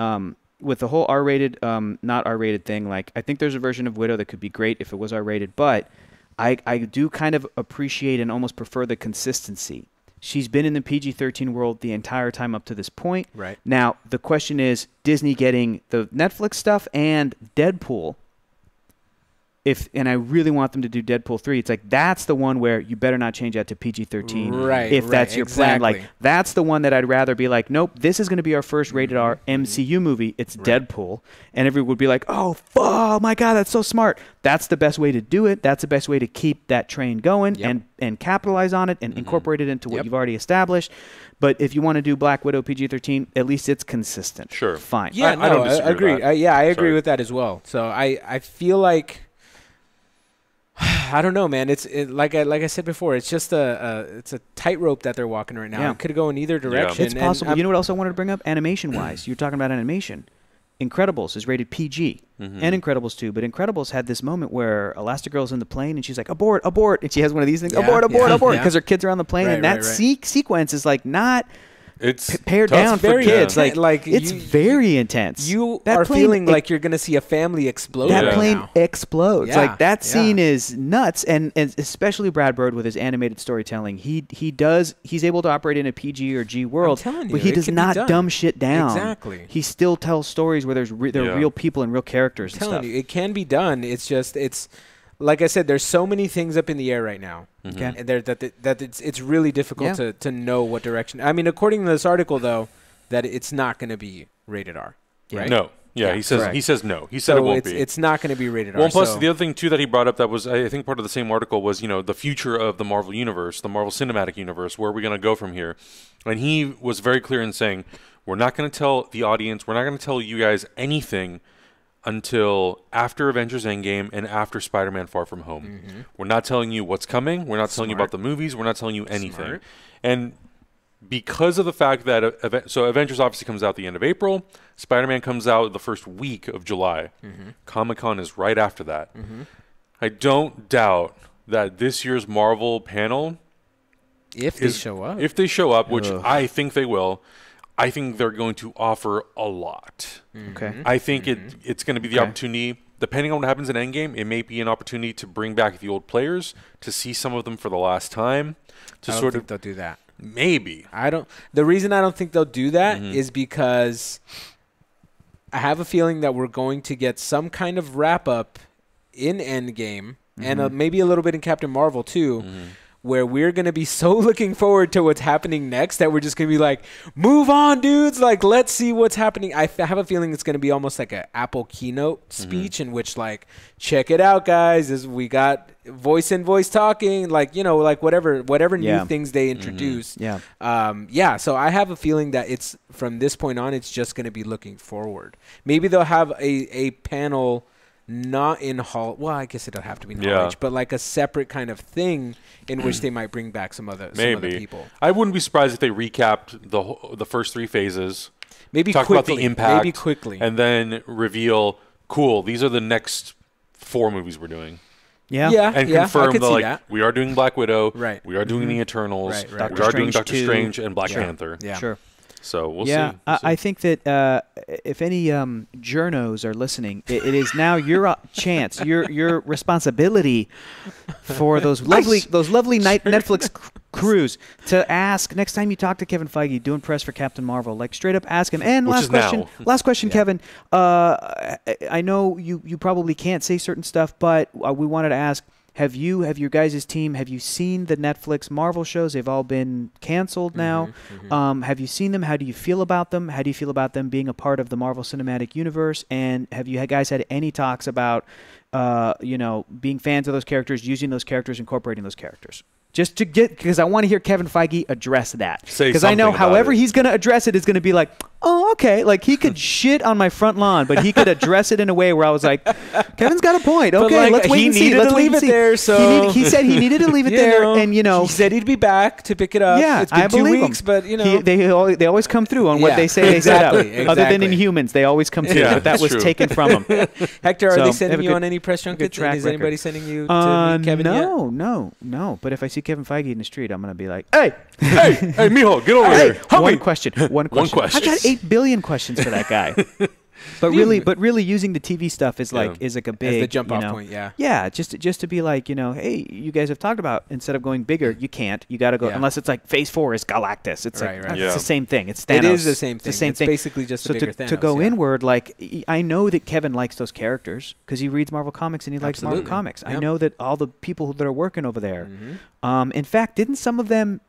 with the whole R-rated, not R-rated thing, like I think there's a version of Widow that could be great if it was R-rated, but I do kind of appreciate and almost prefer the consistency. She's been in the PG-13 world the entire time up to this point. Right. Now, the question is, Disney getting the Netflix stuff and Deadpool, and I really want them to do Deadpool 3, it's like that's the one where you better not change that to PG-13 if that's your plan. Like that's the one that I'd rather be like, nope, this is going to be our first rated R MCU movie. It's Deadpool, and everyone would be like, oh my God, that's so smart. That's the best way to do it. That's the best way to keep that train going and capitalize on it and incorporate it into what you've already established. But if you want to do Black Widow PG-13, at least it's consistent. Sure, fine. Yeah, I don't disagree. I agree with that as well. So I feel like. I don't know, man. It's like I said before. It's just it's a tightrope that they're walking right now. Yeah. It could go in either direction. It's possible. You know what else I wanted to bring up? Animation-wise, you're talking about animation. Incredibles is rated PG, and Incredibles 2. But Incredibles had this moment where Elastigirl's in the plane, and she's like, abort, abort. And she has one of these things, abort, abort, because her kids are on the plane. And that sequence is like not... It's pared down for kids. Like it's very intense. You are feeling like you're going to see a family explode. That plane explodes. Yeah. Like that scene is nuts, and especially Brad Bird with his animated storytelling. He's able to operate in a PG or G world, but he does not dumb shit down. Exactly. He still tells stories where there are real people and real characters. I'm telling you, it can be done. It's just like I said, there's so many things up in the air right now. And it's really difficult to know what direction. I mean, according to this article, though, that it's not going to be rated R, right? No. Yeah, he says no. He said it won't be. It's not going to be rated R. Well, plus the other thing too that he brought up that was I think part of the same article was the future of the Marvel universe, the Marvel Cinematic Universe. Where are we going to go from here? And he was very clear in saying we're not going to tell the audience, we're not going to tell you guys anything until after Avengers Endgame and after Spider-Man Far From Home. Mm-hmm. We're not telling you what's coming. We're not telling you about the movies. We're not telling you anything. Smart. And because of the fact that so Avengers obviously comes out the end of April, Spider-Man comes out the first week of July. Mm-hmm. Comic-Con is right after that. Mm-hmm. I don't doubt that this year's Marvel panel, if they show up, which I think they will, I think they're going to offer a lot. Okay. I think it's going to be the opportunity, depending on what happens in Endgame, it may be an opportunity to bring back the old players, to see some of them for the last time. I don't think they'll do that. Maybe. The reason I don't think they'll do that is because I have a feeling that we're going to get some kind of wrap-up in Endgame and maybe a little bit in Captain Marvel too, where we're going to be so looking forward to what's happening next that we're just going to be like, move on, dudes. Like, let's see what's happening. I have a feeling it's going to be almost like an Apple keynote speech in which, like, check it out, guys. We got voice talking, like, like whatever new things they introduce. So I have a feeling that it's from this point on, it's just going to be looking forward. Maybe they'll have a panel not in Hall. Well, I guess it'll have to be in Hall H, but like a separate kind of thing in which they might bring back some other people. I wouldn't be surprised if they recapped the first 3 phases. Maybe talk quickly. About the impact. Maybe quickly. And then reveal, cool, these are the next 4 movies we're doing. And confirm that we are doing Black Widow. Right. We are doing the Eternals. Right. We are doing Doctor Strange and Black Panther. Yeah. Sure. So we'll see. I think that if any journos are listening, it is now your chance, your responsibility for those lovely Netflix crews to ask next time you talk to Kevin Feige doing press for Captain Marvel, like straight up ask him. And last question, Kevin. I know you probably can't say certain stuff, but we wanted to ask. Have your guys' team, have you seen the Netflix Marvel shows? They've all been canceled now. Have you seen them? How do you feel about them? How do you feel about them being a part of the Marvel Cinematic Universe? And have you guys had any talks about, being fans of those characters, using those characters, incorporating those characters? Just to because I want to hear Kevin Feige address that. Because I know however he's going to address it is going to be like, oh, okay. Like, he could shit on my front lawn, but he could address it in a way where I was like, Kevin's got a point. Okay, let's wait and see. He needed to leave it there, so... He said he needed to leave it there, and, He said he'd be back to pick it up. Yeah, it's been 2 weeks, but, they always come through on what they say they set up. Other than Inhumans, they always come through, but that was taken from them. Hector, are they sending you on any press junkets? Is anybody sending you to meet Kevin yet? No. But if I see Kevin Feige in the street, I'm going to be like, hey, mijo, get over here. One question. I got 8 billion questions for that guy. But really using the TV stuff is like a big, as the jump off point. Just to be like, hey, you guys have talked about, instead of going bigger, you can't. You got to go unless it's like Phase 4 is Galactus. It's it's the same thing. It's Thanos. It is the same thing. It's basically just a bigger Thanos. To go inward, like, I know that Kevin likes those characters because he reads Marvel Comics and he likes Marvel Comics. Yep. I know that all the people that are working over there. In fact, didn't some of their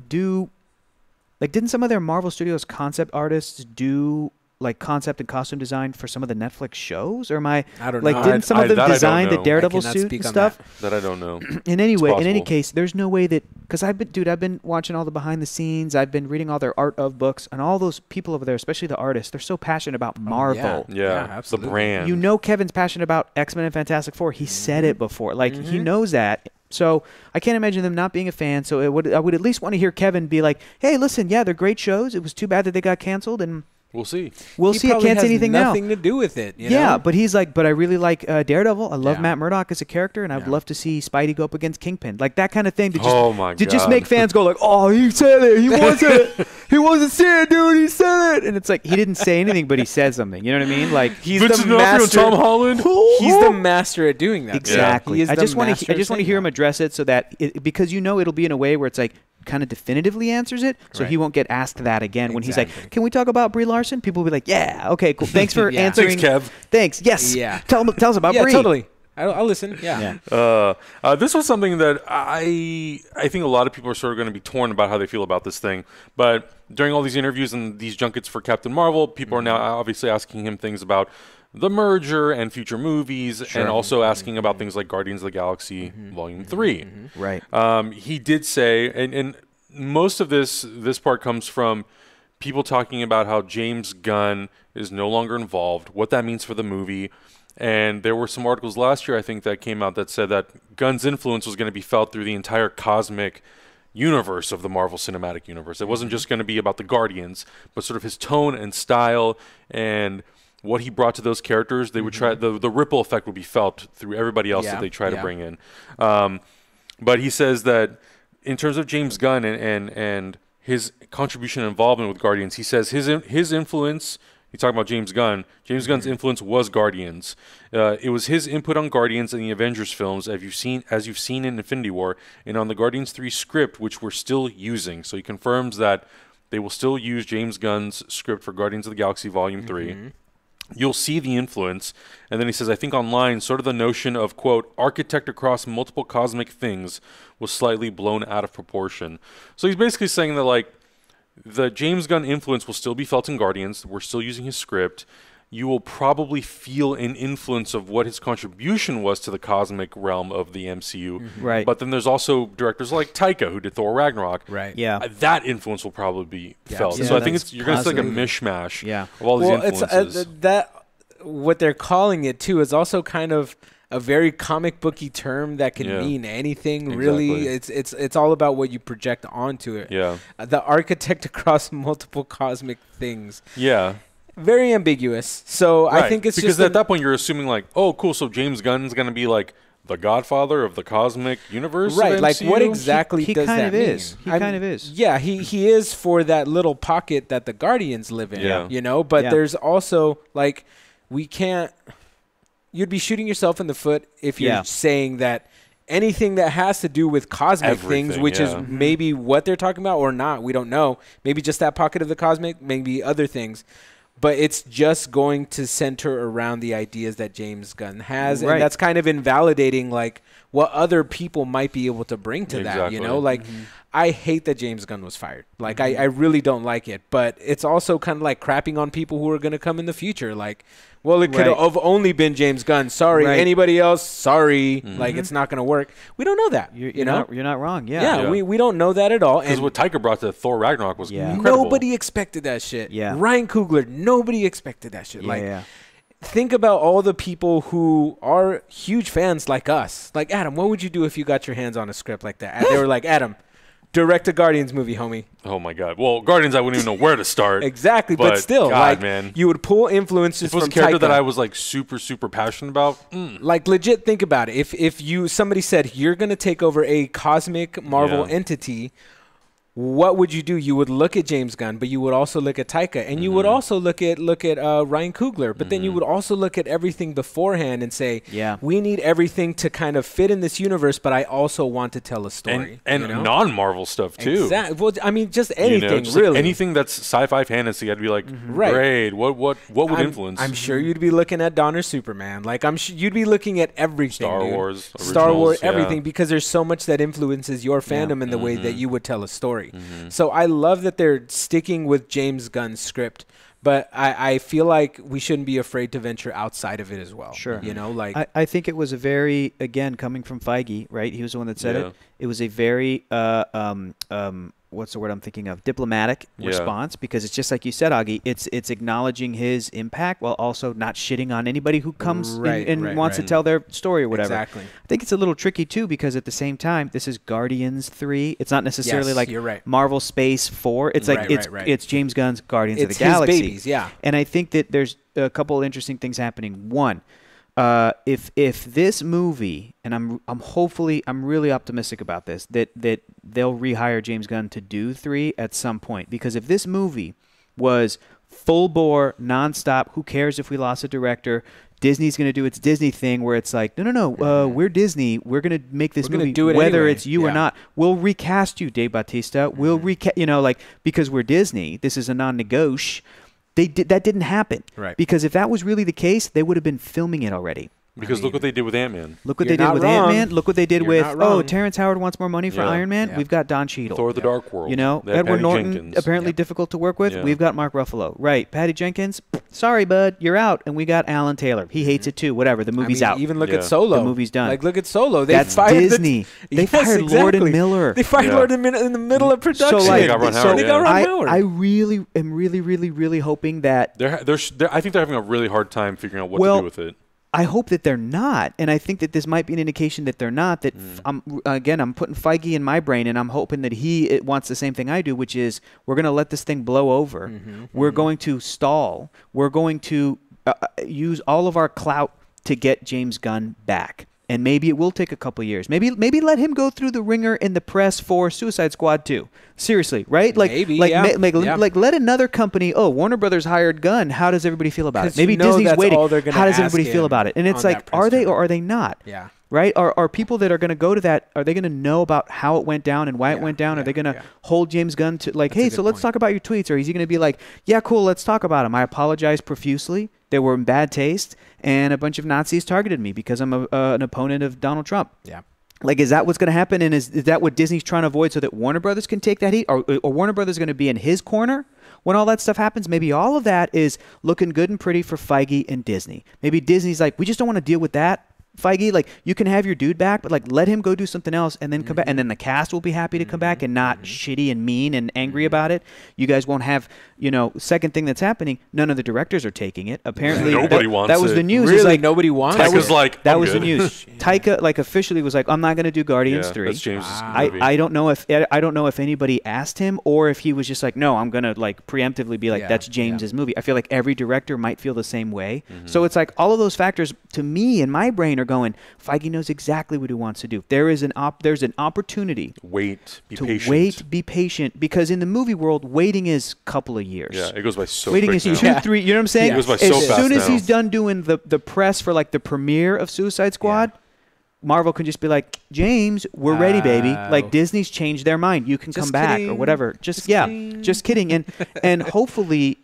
Marvel Studios concept artists do like concept and costume design for some of the Netflix shows? Or I don't know. Like, didn't some of them design the Daredevil suit and stuff? That I don't know. In any case, there's no way that, because I've been watching all the behind the scenes. I've been reading all their art of books, and all those people over there, especially the artists, they're so passionate about Marvel. Yeah, absolutely. The brand. Kevin's passionate about X-Men and Fantastic Four. He said it before. Like, he knows that. So I can't imagine them not being a fan. So I would at least want to hear Kevin be like, hey, listen, they're great shows. It was too bad that they got canceled, and we'll see. I can't say anything now. Nothing to do with it. But he's like, but I really like Daredevil. I love Matt Murdock as a character, and I'd love to see Spidey go up against Kingpin. Like, that kind of thing. To just make fans go like, oh, he said it. He wants it. He wasn't saying it, dude. He said it. And it's like, he didn't say anything, but he said something. You know what I mean? Like, he's the master. Tom Holland. He's the master at doing that. Exactly. I just want to hear him address it so that because it'll be in a way where it's like, kind of definitively answers it, so he won't get asked that again when he's like, can we talk about Brie Larson? People will be like, yeah, okay, cool. Thanks for answering. Thanks, Kev. Thanks. Yes. Yeah. Tell us about Brie. Totally. I'll listen. Yeah. This was something that I think a lot of people are sort of going to be torn about how they feel about this thing. But during all these interviews and these junkets for Captain Marvel, people are now obviously asking him things about the merger and future movies, and also asking about things like Guardians of the Galaxy Volume 3. Right. He did say, and most of this part comes from people talking about how James Gunn is no longer involved, what that means for the movie. And there were some articles last year, I think, that came out that said that Gunn's influence was going to be felt through the entire cosmic universe of the Marvel Cinematic Universe. It wasn't just going to be about the Guardians, but sort of his tone and style and what he brought to those characters. They would try the ripple effect would be felt through everybody else that they try to bring in. But he says that in terms of James Gunn and his contribution and involvement with Guardians, he says his influence. He's talking about James Gunn. James Gunn's influence was Guardians. It was his input on Guardians and the Avengers films, as you've seen in Infinity War, and on the Guardians 3 script, which we're still using. So he confirms that they will still use James Gunn's script for Guardians of the Galaxy Volume 3. You'll see the influence. And then he says, I think online, sort of the notion of, quote, architect across multiple cosmic things was slightly blown out of proportion. So he's basically saying that, like, the James Gunn influence will still be felt in Guardians. We're still using his script. You will probably feel an influence of what his contribution was to the cosmic realm of the MCU. Right. But then there's also directors like Taika, who did Thor Ragnarok. Right. Yeah. That influence will probably be felt. Yeah, so I think you're going to see like a mishmash of all these influences. What they're calling it, too, is also kind of a very comic booky term that can mean anything. Really, it's all about what you project onto it. Yeah, the architect across multiple cosmic things. Yeah, very ambiguous. So I think it's because just at that point you're assuming like, oh, cool. So James Gunn's going to be like the Godfather of the cosmic universe, right? Like what exactly does that mean? He kind of is. Yeah, he is for that little pocket that the Guardians live in. Yeah. You know, but there's also like we can't. You'd be shooting yourself in the foot if you're saying that anything that has to do with cosmic things, which is maybe what they're talking about or not, we don't know. Maybe just that pocket of the cosmic, maybe other things. But it's just going to center around the ideas that James Gunn has. And that's kind of invalidating like what other people might be able to bring to that, you know? Like I hate that James Gunn was fired. Like I really don't like it. But it's also kind of like crapping on people who are going to come in the future. Like, well, it could have only been James Gunn. Sorry. Anybody else? Sorry. Like, it's not going to work. We don't know that. You're not wrong. Yeah. We don't know that at all. Because what Taika brought to Thor Ragnarok was incredible. Nobody expected that shit. Yeah. Ryan Coogler, nobody expected that shit. Think about all the people who are huge fans like us. Like, Adam, what would you do if you got your hands on a script like that? And they were like, Adam, direct a Guardians movie, homie. Oh my God! Well, Guardians, I wouldn't even know where to start. Exactly, but still, God, like, man. You would pull influences from Taika. If it was a character Taika. that I was like super passionate about, like legit, think about it. If somebody said you're gonna take over a cosmic Marvel entity, what would you do? You would look at James Gunn, but you would also look at Taika, and you would also look at Ryan Coogler, but then you would also look at everything beforehand and say, we need everything to kind of fit in this universe, but I also want to tell a story. And non-Marvel stuff, too. Exactly. Well, I mean, just anything, really. Like anything that's sci-fi fantasy, I'd be like, great, what would influence? I'm sure you'd be looking at Donner Superman. Like, you'd be looking at everything, Star Wars, everything, because there's so much that influences your fandom in the way that you would tell a story. So I love that they're sticking with James Gunn's script, but I feel like we shouldn't be afraid to venture outside of it as well. Sure. You know, like I think it was a very, again, coming from Feige, right? He was the one that said it. It was a very what's the word I'm thinking of? Diplomatic response, because it's just like you said, Augie. It's acknowledging his impact while also not shitting on anybody who comes and wants to tell their story or whatever. Exactly. I think it's a little tricky too, because at the same time, this is Guardians 3. It's not necessarily like Marvel Space 4. It's like it's James Gunn's Guardians of the Galaxy. It's his babies, And I think that there's a couple of interesting things happening. One, if this movie, and I'm really optimistic about this, that they'll rehire James Gunn to do 3 at some point, because if this movie was full bore, nonstop, who cares if we lost a director? Disney's going to do its Disney thing where it's like, no, we're Disney. We're going to make this movie do it whether anyway. it's you or not. We'll recast you, Dave Bautista. We'll because we're Disney. This is a non-negotiable. That didn't happen. Right. Because if that was really the case, they would have been filming it already. Because look what they did with Ant-Man. Look what they did with Ant-Man. Look what they did with, Terrence Howard wants more money for Iron Man. Yeah. We've got Don Cheadle. Thor: The Dark World. You know, Edward Norton, apparently difficult to work with. We've got Mark Ruffalo. Right. Patty Jenkins, sorry, bud, you're out. And we got Alan Taylor. He hates it too. Whatever. The movie's out. Even look at Solo. The movie's done. Like, look at Solo. That's Disney. They fired Lord and Miller. They fired Lord and Miller in the middle of production. So, they got Ron Howard. I really am really hoping that... I think they're having a really hard time figuring out what to do with it. I hope that they're not, and I think that this might be an indication that they're not. That I'm putting Feige in my brain, and I'm hoping that he wants the same thing I do, which is we're going to let this thing blow over. We're going to stall. We're going to use all of our clout to get James Gunn back. And maybe it will take a couple years. Maybe let him go through the ringer in the press for Suicide Squad 2. Seriously, right? Like, like let another company. Oh, Warner Brothers hired Gunn. How does everybody feel about it? Maybe Disney's waiting. How does everybody feel about it? And it's like, are they or are they not? Yeah. Right? Are people that are going to go to that, are they going to know about how it went down and why it went down? Are they going to hold James Gunn to, like, hey, so let's talk about your tweets? Or is he going to be like, yeah, cool, let's talk about them. I apologize profusely. They were in bad taste, and a bunch of Nazis targeted me because I'm an opponent of Donald Trump. Yeah. Like, is that what's going to happen? And is that what Disney's trying to avoid so that Warner Brothers can take that heat? Or Warner Brothers going to be in his corner when all that stuff happens? Maybe all of that is looking good and pretty for Feige and Disney. Maybe Disney's like, we just don't want to deal with that. Feige, like, you can have your dude back, but like let him go do something else and then come back, and then the cast will be happy to come back and not shitty and mean and angry about it. You guys won't have, second thing that's happening, none of the directors are taking it. Apparently nobody wants it. That was the news. Really? Like, nobody wants it? That was the news. Taika officially was like, I'm not going to do Guardians 3. That's James's movie. I don't know if anybody asked him or if he was just like, no, I'm going to preemptively be like, that's James's movie. I feel like every director might feel the same way. So it's like all of those factors to me in my brain are going, Feige knows exactly what he wants to do. There's an opportunity. Be patient, because in the movie world, waiting is a couple of years. Yeah, it goes by so waiting quick is now. 2-3. You know what I'm saying? It goes by so fast as soon as now. he's done doing the press for the premiere of Suicide Squad, Marvel can just be like, James, we're ready, baby. Like, Disney's changed their mind. You can come back or whatever. Just kidding. And hopefully,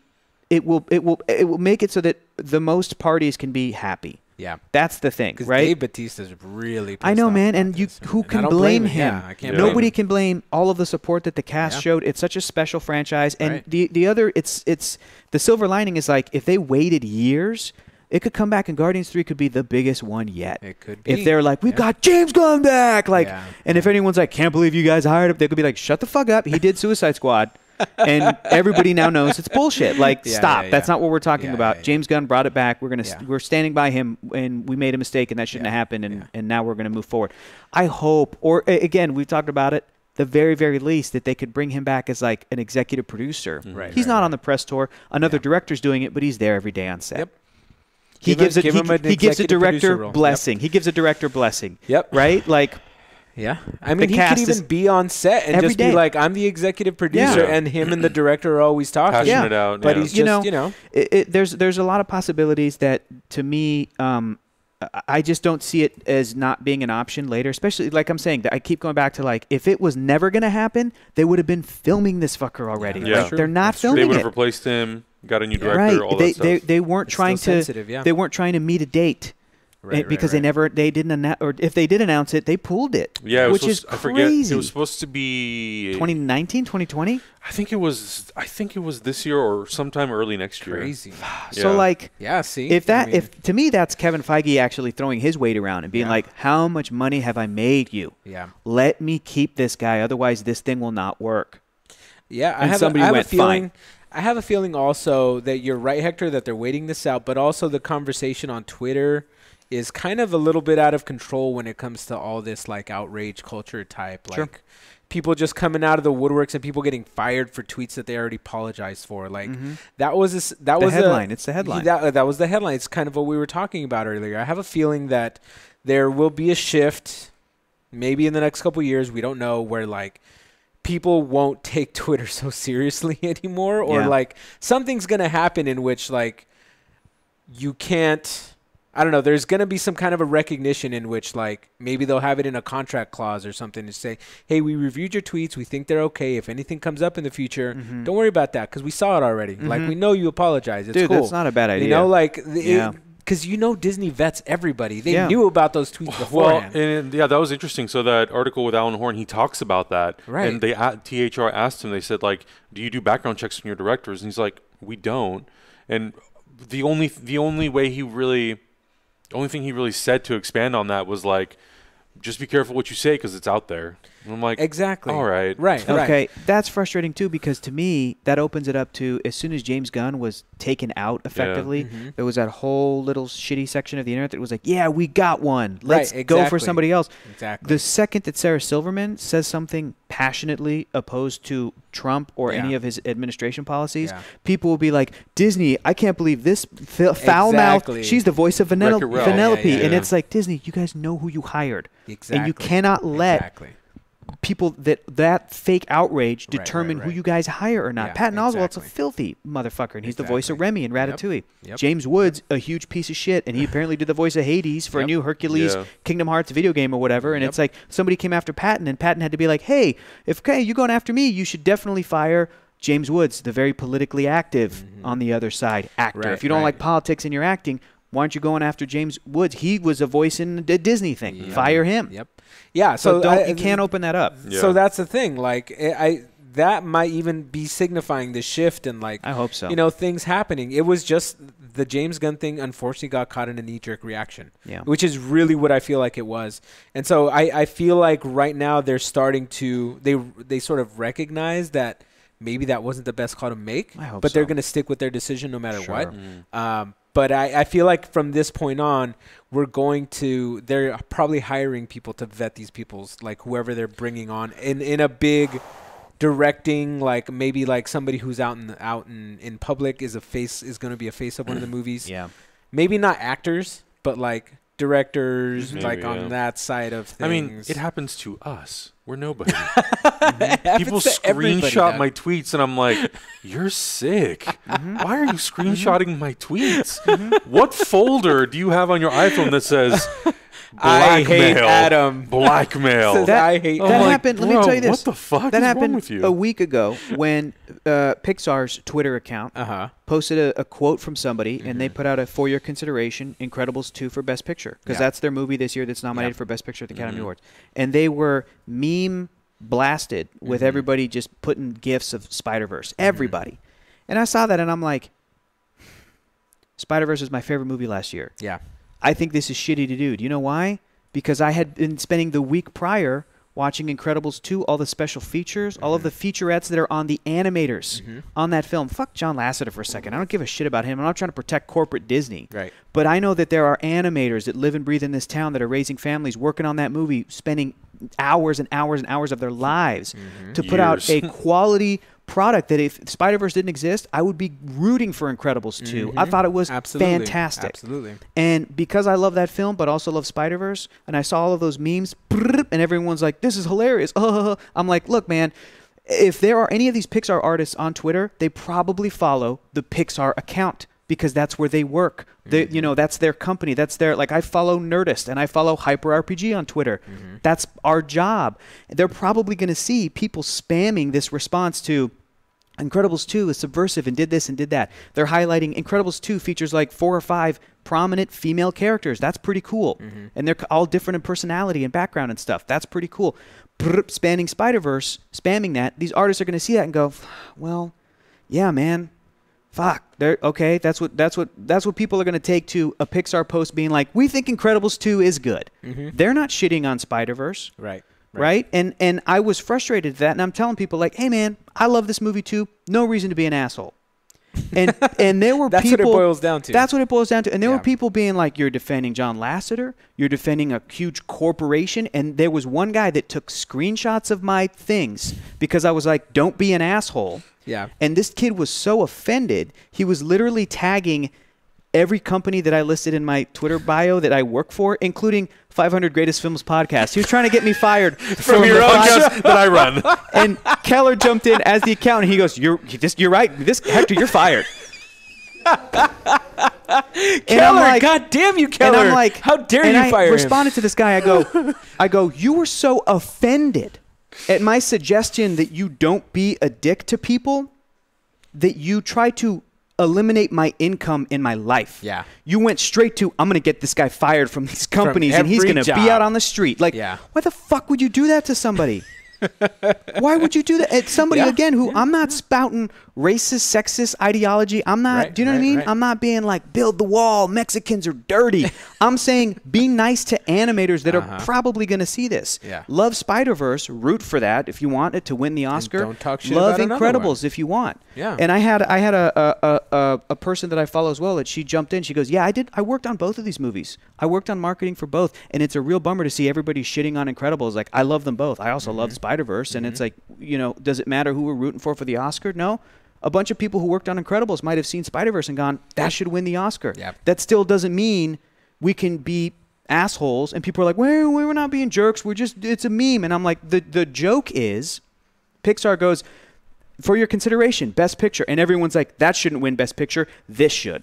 it will make it so that the most parties can be happy. Yeah, that's the thing, right? Dave Bautista's really pissed I know, off man, and who can blame him? Yeah, I can't Nobody can blame all of the support that the cast showed. It's such a special franchise, and the other, it's the silver lining is like if they waited years, it could come back, and Guardians 3 could be the biggest one yet. It could be if they're like, we've got James Gunn back, and if anyone's like, can't believe you guys hired him, they could be like, shut the fuck up. He did Suicide Squad. And everybody now knows it's bullshit. Like, stop. That's not what we're talking about. James Gunn brought it back. We're standing by him, and we made a mistake, and that shouldn't have happened. And now we're going to move forward. I hope, or again, we've talked about it. The very, very least that they could bring him back as like an executive producer. He's not on the press tour. Another director's doing it, but he's there every day on set. Yep. He gives a director blessing. He gives a director blessing. Yep. Right? Like. Yeah, I mean, he could even be on set and just be like, "I'm the executive producer," and him and the director are always talking. Hashing it out, but he's just, there's a lot of possibilities that, to me, I just don't see it as not being an option later. Especially, like I'm saying, I keep going back to like, if it was never going to happen, they would have been filming this fucker already. Yeah. Like, they're not filming it. They would have replaced him, got a new director, all that stuff. They weren't trying to. They weren't trying to meet a date. Because they didn't announce, or if they did announce it, they pulled it. Yeah, which is crazy. I forget. It was supposed to be 2019, 2020. I think it was this year or sometime early next year. Crazy. So see, if to me that's Kevin Feige actually throwing his weight around and being like, how much money have I made you? Yeah. Let me keep this guy, otherwise this thing will not work. Yeah, I have a feeling. I have a feeling also that you're right, Hector, that they're waiting this out, but also the conversation on Twitter is kind of a little bit out of control when it comes to all this like outrage culture type, like people just coming out of the woodworks and people getting fired for tweets that they already apologized for. Like that was the headline. It's the headline. That was the headline. It's kind of what we were talking about earlier. I have a feeling that there will be a shift, maybe in the next couple of years. We don't know, where like people won't take Twitter so seriously anymore, or like something's gonna happen in which like you can't. I don't know. There's going to be some kind of a recognition in which, like, maybe they'll have it in a contract clause or something to say, hey, we reviewed your tweets. We think they're okay. If anything comes up in the future, don't worry about that because we saw it already. Like, we know you apologize. It's cool. Dude, that's not a bad idea. You know, like, because Disney vets everybody. They knew about those tweets beforehand. Well, and that was interesting. So that article with Alan Horn, he talks about that. Right. And THR asked him, they said, like, do you do background checks on your directors? And he's like, we don't. And the only thing he really said to expand on that was like, just be careful what you say because it's out there. And I'm like, exactly. All right. Right. Okay. That's frustrating too, because to me, that opens it up to, as soon as James Gunn was taken out effectively, there was that whole little shitty section of the internet that was like, yeah, we got one. Let's go for somebody else. Exactly. The second that Sarah Silverman says something passionately opposed to Trump or any of his administration policies, people will be like, Disney, I can't believe this foul mouth. She's the voice of Vanellope. And it's like, Disney, you guys know who you hired. Exactly. And you cannot let people that fake outrage determine who you guys hire or not. Yeah, Patton Oswalt's a filthy motherfucker, and he's the voice of Remy in Ratatouille. Yep. James Woods, a huge piece of shit, and he apparently did the voice of Hades for a new Hercules Kingdom Hearts video game or whatever. And it's like somebody came after Patton, and Patton had to be like, hey, if you're going after me, you should definitely fire James Woods, the very politically active on the other side actor. If you don't like politics in your acting, why aren't you going after James Woods? He was a voice in the Disney thing. Fire him. Yep. Yeah. So you can't open that up. Yeah. So that's the thing. Like that might even be signifying the shift and like I hope so. Things happening. It was just the James Gunn thing. Unfortunately, got caught in a knee-jerk reaction. Yeah. Which is really what I feel like it was. And so I feel like right now they're starting to they sort of recognize that maybe that wasn't the best call to make. I hope but so. they're going to stick with their decision no matter what. But I feel like from this point on, they're probably hiring people to vet these people's, like whoever they're bringing on in a big directing, like maybe like somebody who's out in public is going to be a face of one of the movies. Yeah. Maybe not actors, but like directors, Maybe, on that side of things. I mean, it happens to us. We're nobody. People People screenshot my tweets, and I'm like, you're sick. Why are you screenshotting my tweets? What folder do you have on your iPhone that says I hate Adam. Blackmail. I hate that happened. Let me tell you this. What the fuck that is happened wrong with you? a week ago when Pixar's Twitter account posted a quote from somebody, and they put out a for your consideration, Incredibles 2 for Best Picture, because that's their movie this year that's nominated for Best Picture at the Academy Awards. And they were meme blasted with everybody just putting gifs of Spider-Verse. Everybody. And I saw that, and I'm like, Spider-Verse is my favorite movie last year. Yeah. I think this is shitty to do. Do you know why? Because I had been spending the week prior watching Incredibles 2, all the special features, all of the featurettes that are on the animators on that film. Fuck John Lasseter for a second. I don't give a shit about him. I'm not trying to protect corporate Disney. Right. But I know that there are animators that live and breathe in this town that are raising families, working on that movie, spending hours and hours and hours of their lives to put out a quality product that if Spider-Verse didn't exist, I would be rooting for Incredibles 2. I thought it was fantastic. Absolutely. And because I love that film, but also love Spider-Verse, and I saw all of those memes, and everyone's like, this is hilarious. I'm like, look, man, if there are any of these Pixar artists on Twitter, they probably follow the Pixar account because that's where they work. They, that's their company. That's their, like, I follow Nerdist and I follow Hyper RPG on Twitter. That's our job. They're probably going to see people spamming this response to Incredibles 2 is subversive and did this and did that. They're highlighting Incredibles 2 features like 4 or 5 prominent female characters. That's pretty cool. And they're all different in personality and background and stuff. That's pretty cool. Spanning Spider-Verse, spamming that, these artists are going to see that and go, well, yeah, man. Fuck. Okay, that's what people are going to take to a Pixar post being like, we think Incredibles 2 is good. They're not shitting on Spider-Verse. Right? And I was frustrated at that, and I'm telling people like, hey man, I love this movie too. No reason to be an asshole. And there were that's people. That's what it boils down to. That's what it boils down to. And there were people being like, you're defending John Lasseter, you're defending a huge corporation, and there was one guy that took screenshots of my things because I was like, don't be an asshole. Yeah. And this kid was so offended, he was literally tagging every company that I listed in my Twitter bio that I work for, including 500 Greatest Films podcast. He was trying to get me fired from your podcast that I run. And Keller jumped in as the accountant. He goes, "You're right. Hector, you're fired." Keller, like, God damn you, Keller! And I'm like, how dare you fire him? I responded to this guy. I go, you were so offended at my suggestion that you don't be a dick to people that you try to eliminate my income in my life. Yeah. You went straight to, I'm going to get this guy fired from these companies and he's going to be out on the street. Like, why the fuck would you do that to somebody? Why would you do that? It's somebody, again, who I'm not spouting racist, sexist ideology. I'm not, do you know what I mean? Right. I'm not being like, build the wall, Mexicans are dirty. I'm saying be nice to animators that are probably going to see this. Yeah. Love Spider-Verse, root for that if you want it to win the Oscar. And don't talk shit Love about Incredibles if you want. Yeah. And I had a person that I follow as well that she jumped in. She goes, yeah, I worked on both of these movies. I worked on marketing for both. And it's a real bummer to see everybody shitting on Incredibles. Like, I love them both. I also love Spider-Verse. And it's like, you know, does it matter who we're rooting for the Oscar? No. A bunch of people who worked on Incredibles might have seen Spider-Verse and gone, that should win the Oscar. Yep. That still doesn't mean we can be assholes. And people are like, well, we're not being jerks. We're just, it's a meme. And I'm like, the joke is, Pixar goes, for your consideration, Best Picture. And everyone's like, that shouldn't win Best Picture. This should.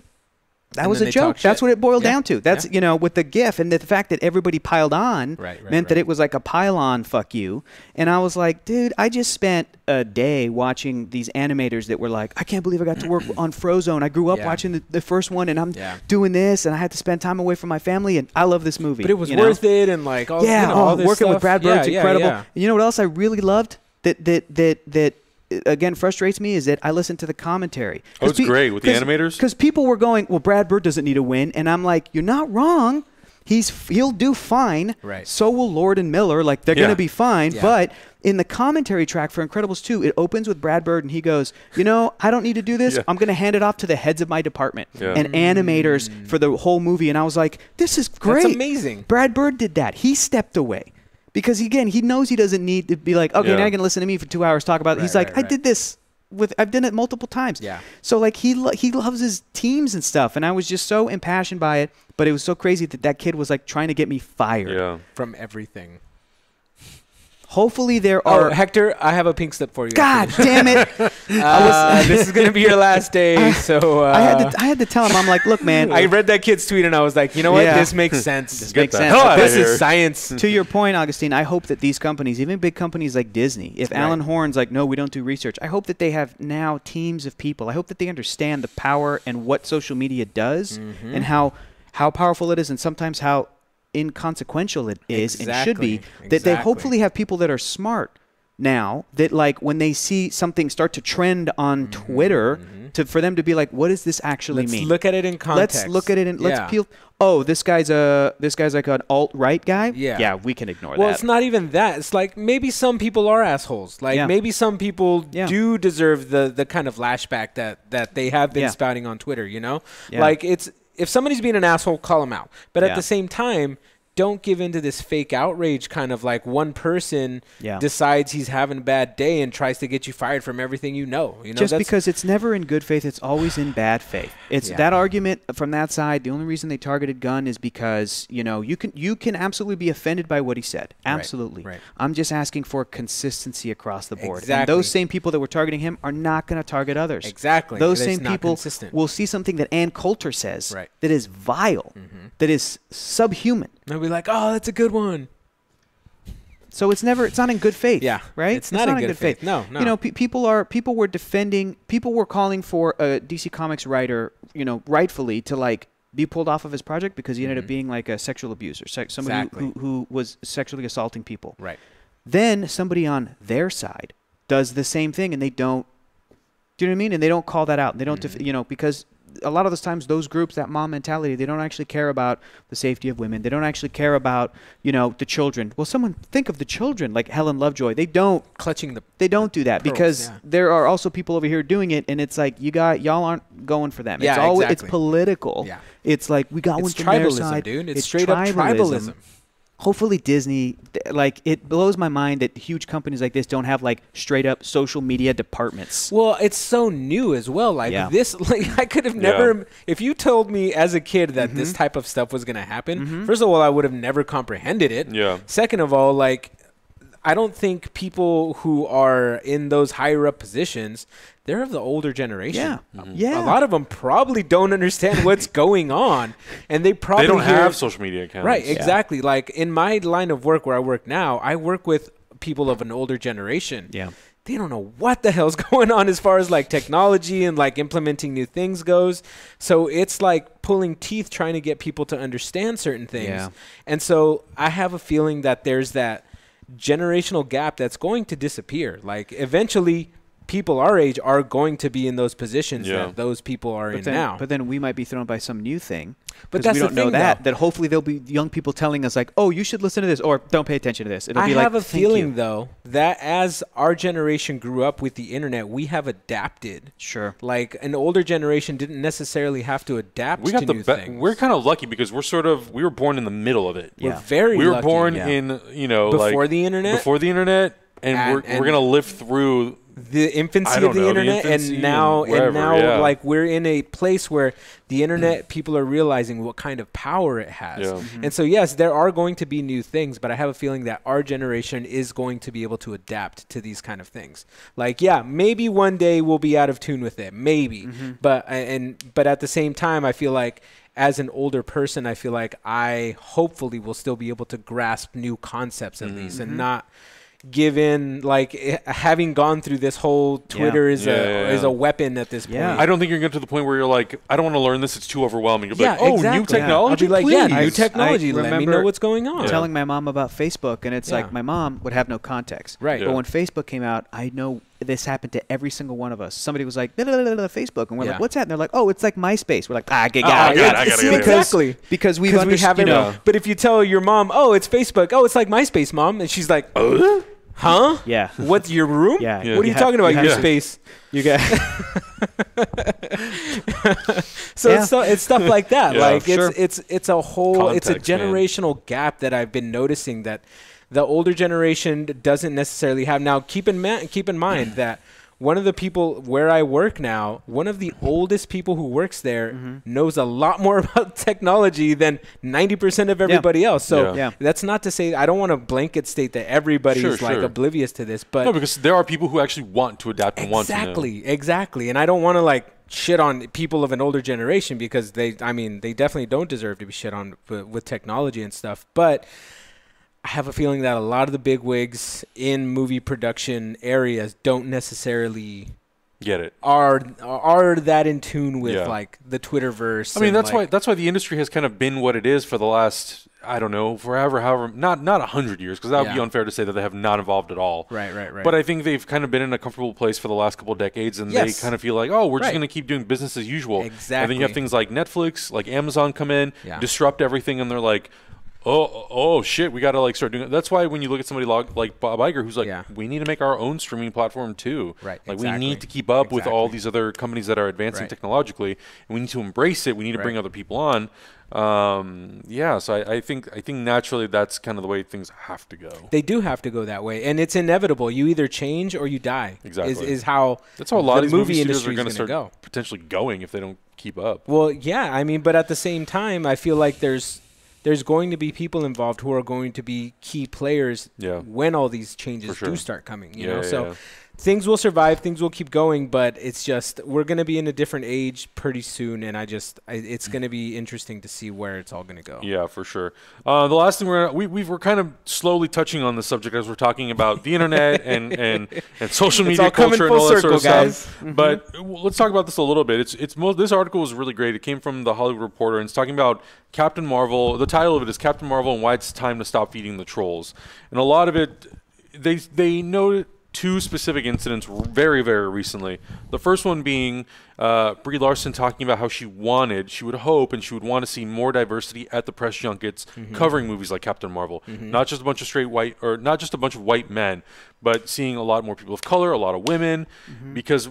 That was a joke. That's what it boiled down to. That's, you know, with the GIF and the fact that everybody piled on meant that it was like a pile-on fuck you. And I was like, dude, I just spent a day watching these animators that were like, I can't believe I got to work on Frozone. I grew up watching the first one and I'm doing this and I had to spend time away from my family and I love this movie. But it was worth it and like all, all this working stuff. with Brad Bird's incredible. And you know what else I really loved? That again frustrates me is that I listen to the commentary. Oh, it's great with the animators? Because people were going, well, Brad Bird doesn't need a win. And I'm like, you're not wrong. He'll do fine. Right. So will Lord and Miller. Like, they're going to be fine. Yeah. But in the commentary track for Incredibles 2, it opens with Brad Bird, and he goes, you know, I don't need to do this. I'm going to hand it off to the heads of my department and animators for the whole movie. And I was like, this is great. That's amazing. Brad Bird did that. He stepped away. Because, again, he knows he doesn't need to be like, okay, now you're going to listen to me for 2 hours, talk about it. He's like, I did this. I've done it multiple times. Yeah. So, like, he loves his teams and stuff. And I was just so impassioned by it. But it was so crazy that kid was, like, trying to get me fired. From everything. Hopefully there are... Oh, Hector, I have a pink slip for you. God damn it. This is going to be your last day, so... I had to tell him, I'm like, look, man... I read that kid's tweet, and I was like, you know what? This makes sense. This makes sense. This is science. To your point, Augustine, I hope that these companies, even big companies like Disney, if Alan Horn's like, no, we don't do research, I hope that they have now teams of people. I hope that they understand the power and what social media does and how powerful it is and sometimes how inconsequential it is and should be, that they hopefully have people that are smart now that, like, when they see something start to trend on Twitter, for them to be like, what does this actually mean? Let's look at it in context. Let's look at it and let's peel. Oh, this guy's like an alt-right guy? Yeah, we can ignore that. Well, it's not even that. It's like maybe some people are assholes. Like maybe some people do deserve the kind of lashback that they have been spouting on Twitter, you know? Like, it's... If somebody's being an asshole, call them out. But at the same time, don't give into this fake outrage kind of like one person decides he's having a bad day and tries to get you fired from everything you know. Just because it's never in good faith, it's always in bad faith. It's that argument from that side. The only reason they targeted Gunn is because, you know, you can absolutely be offended by what he said. Absolutely. Right. I'm just asking for consistency across the board. Exactly. And those same people that were targeting him are not going to target others. Exactly. Those same people will see something that Ann Coulter says that is vile, that is subhuman. They'll be like, oh, that's a good one. So it's not in good faith. Yeah. Right? It's not in good faith. No. You know, people were calling for a DC Comics writer, you know, rightfully to, like, be pulled off of his project because he ended up being like a sexual abuser, somebody who was sexually assaulting people. Right. Then somebody on their side does the same thing and they don't, do you know what I mean? And they don't call that out. They don't, you know, because a lot of those times those groups, that mom mentality, they don't actually care about the safety of women. They don't actually care about, you know, the children. Well, someone think of the children like Helen Lovejoy. They don't They don't do that because there are also people over here doing it, and it's like y'all aren't going for them. It's always it's political. Yeah. It's like we got one from their side. Dude. It's straight up tribalism. Hopefully Disney, like, it blows my mind that huge companies like this don't have, like, straight up social media departments. Well, it's so new as well. Like this, like, I could have never, if you told me as a kid that this type of stuff was going to happen, first of all, I would have never comprehended it. Yeah. Second of all, like, I don't think people who are in those higher up positions, they're of the older generation. A lot of them probably don't understand what's going on, and they don't have social media accounts. Right, exactly. Like in my line of work where I work now, I work with people of an older generation. Yeah. they don't know what the hell's going on as far as like technology and like implementing new things goes. So it's like pulling teeth trying to get people to understand certain things. Yeah. And so I have a feeling that there's that generational gap that's going to disappear. Like eventually people our age are going to be in those positions that those people are in now. But then we might be thrown by some new thing. But that's we don't know that. That hopefully there'll be young people telling us like, "Oh, you should listen to this," or "Don't pay attention to this." It'll be like, I have a feeling though that as our generation grew up with the internet, we have adapted. Sure. Like an older generation didn't necessarily have to adapt to new things. We're kind of lucky because we were born in the middle of it. Yeah. We're very lucky. We were born in before the internet. Before the internet, and we're gonna live through the infancy of the internet, and now like we're in a place where the internet people are realizing what kind of power it has. And so yes, there are going to be new things, but I have a feeling that our generation is going to be able to adapt to these kind of things. Like maybe one day we'll be out of tune with it, maybe. But at the same time, I feel like as an older person, I feel like I hopefully will still be able to grasp new concepts at least, and not give in, like having gone through this whole Twitter is a weapon at this point. I don't think you're getting to the point where you're like, I don't want to learn this, it's too overwhelming. You'll be like, new technology? I'll be like, new technology, let me know what's going on. Telling my mom about Facebook, and it's like my mom would have no context. Right. But when Facebook came out, I know this happened to every single one of us. Somebody was like, Facebook, and we're like, what's that? And they're like, oh, it's like MySpace. We're like, I got it. Exactly. Because we haven't. But if you tell your mom, oh, it's Facebook, oh, it's like MySpace, Mom, and she's like, huh? Yeah. What's your room? Yeah. What are you talking about? Your space. You got. So it's stuff like that. Like sure. it's a whole context, it's a generational gap that I've been noticing that the older generation doesn't necessarily have. Now keep in mind that one of the people where I work now, one of the oldest people who works there knows a lot more about technology than 90% of everybody else. So that's not to say, I don't want to blanket state that everybody is like oblivious to this, but no, because there are people who actually want to adapt and want to know. Exactly. And I don't want to like shit on people of an older generation because they definitely don't deserve to be shit on with technology and stuff. But I have a feeling that a lot of the bigwigs in movie production areas don't necessarily get it. Are that in tune with like the Twitterverse? I mean, that's why the industry has kind of been what it is for the last, I don't know, forever, however, not 100 years, because that would be unfair to say that they have not evolved at all. Right. But I think they've kind of been in a comfortable place for the last couple of decades, and they kind of feel like, oh, we're just going to keep doing business as usual. Exactly. And then you have things like Netflix, like Amazon come in, disrupt everything, and they're like, oh shit, we got to like start doing it. That's why when you look at somebody like Bob Iger, who's like, we need to make our own streaming platform too. Right. Like we need to keep up with all these other companies that are advancing technologically, and we need to embrace it. We need to bring other people on. So I think naturally that's kind of the way things have to go. They do have to go that way, and it's inevitable. You either change or you die. Exactly. Is how that's how a lot of these movie industry are going to start potentially going if they don't keep up. Well, yeah, I mean, but at the same time, I feel like there's going to be people involved who are going to be key players when all these changes do start coming. You know, so things will survive, things will keep going, but it's just we're going to be in a different age pretty soon, and it's going to be interesting to see where it's all going to go. Yeah, for sure. The last thing we're kind of slowly touching on the subject as we're talking about the internet and social media culture and all that sort of stuff. But let's talk about this a little bit. This article was really great. It came from the Hollywood Reporter, and it's talking about Captain Marvel. The title of it is Captain Marvel and Why It's Time to Stop Feeding the Trolls. And a lot of it, they noted two specific incidents very, very recently. The first one being Brie Larson talking about how she would hope, and she would want to see more diversity at the press junkets covering movies like Captain Marvel. Not just a bunch of not just a bunch of white men, but seeing a lot more people of color, a lot of women, because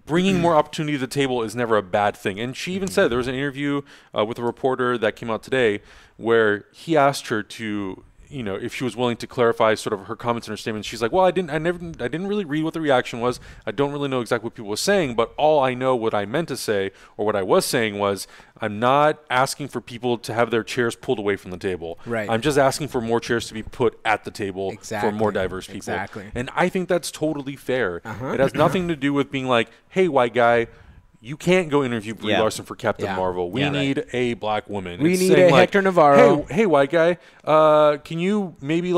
bringing more opportunity to the table is never a bad thing. And she even said, there was an interview with a reporter that came out today where he asked her to, if she was willing to clarify sort of her comments and her statements. She's like, well, I didn't really read what the reaction was. I don't really know exactly what people were saying, but all I know what I meant to say, or what I was saying was, I'm not asking for people to have their chairs pulled away from the table. Right. I'm just asking for more chairs to be put at the table for more diverse people. Exactly. And I think that's totally fair. It has nothing to do with being like, hey, white guy, you can't go interview Brie Larson for Captain Marvel. We need a black woman. We need a Hector Navarro. Hey, white guy, can you maybe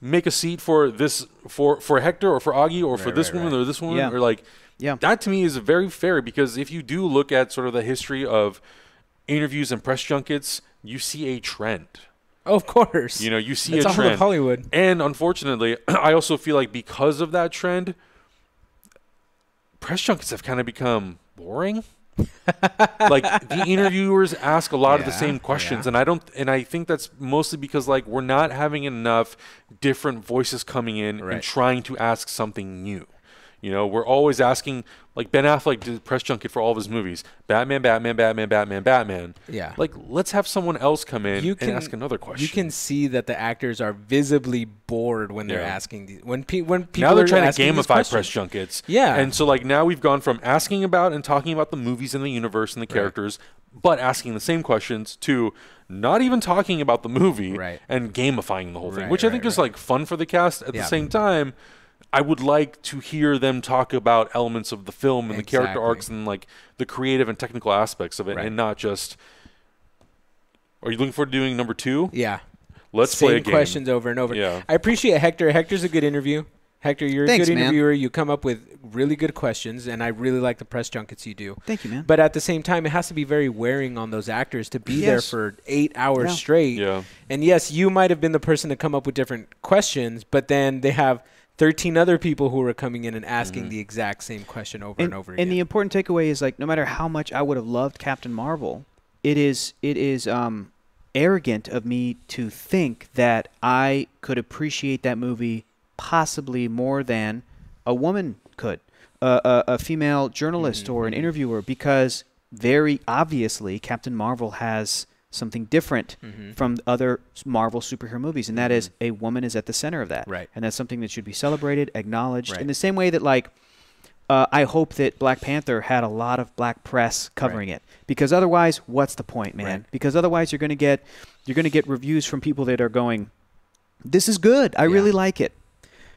make a seat for this for Hector or for Augie or for this woman or this woman or like that to me is very fair, because if you do look at sort of the history of interviews and press junkets, you see a trend. Oh, of course. You know, you see it's a trend. Of Hollywood. And unfortunately, I also feel like because of that trend, press junkets have kind of become boring. Like the interviewers ask a lot of the same questions, and I think that's mostly because like we're not having enough different voices coming in and trying to ask something new. You know, we're always asking, like Ben Affleck did a press junket for all of his movies. Batman. Yeah. Like, let's have someone else come in and ask another question. You can see that the actors are visibly bored when they're asking these. When people now they're trying to gamify press junkets. Yeah. And so, like, now we've gone from asking about and talking about the movies and the universe and the characters, but asking the same questions, to not even talking about the movie and gamifying the whole thing, which I think is, like, fun for the cast. At the same time, I would like to hear them talk about elements of the film and the character arcs and like the creative and technical aspects of it, and not just. Are you looking forward to doing number 2? Yeah. Let's play a game. Same questions over and over. Yeah. I appreciate Hector. Hector's a good interview. Hector, you're a good interviewer. You come up with really good questions, and I really like the press junkets you do. Thank you, man. But at the same time, it has to be very wearing on those actors to be there for 8 hours straight. Yeah. And yes, you might have been the person to come up with different questions, but then they have 13 other people who are coming in and asking the exact same question over and over again. And the important takeaway is, like, no matter how much I would have loved Captain Marvel, it is arrogant of me to think that I could appreciate that movie possibly more than a woman could, a female journalist or an interviewer, because very obviously Captain Marvel has something different from other Marvel superhero movies, and that is a woman is at the center of that. Right. And that's something that should be celebrated, acknowledged, in the same way that, like, I hope that Black Panther had a lot of black press covering it, because otherwise, what's the point, man? Because otherwise you're going to get reviews from people that are going, this is good, I really like it,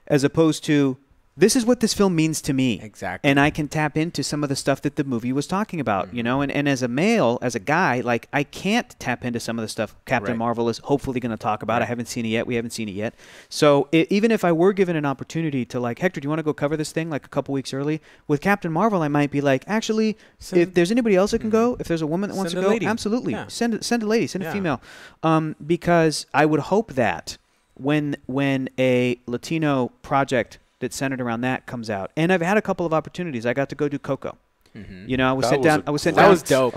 as opposed to, this is what this film means to me. Exactly. And I can tap into some of the stuff that the movie was talking about, you know? And as a male, as a guy, like, I can't tap into some of the stuff Captain Marvel is hopefully going to talk about. I haven't seen it yet. We haven't seen it yet. So even if I were given an opportunity to, like, Hector, do you want to go cover this thing, like, a couple weeks early? With Captain Marvel, I might be like, actually, if there's anybody else that can go, if there's a woman that wants to go, absolutely. Yeah. Send a lady, send a female. Because I would hope that when a Latino project that's centered around that comes out, and I've had a couple of opportunities. I got to go do Coco. You know, I was sent down to Mexico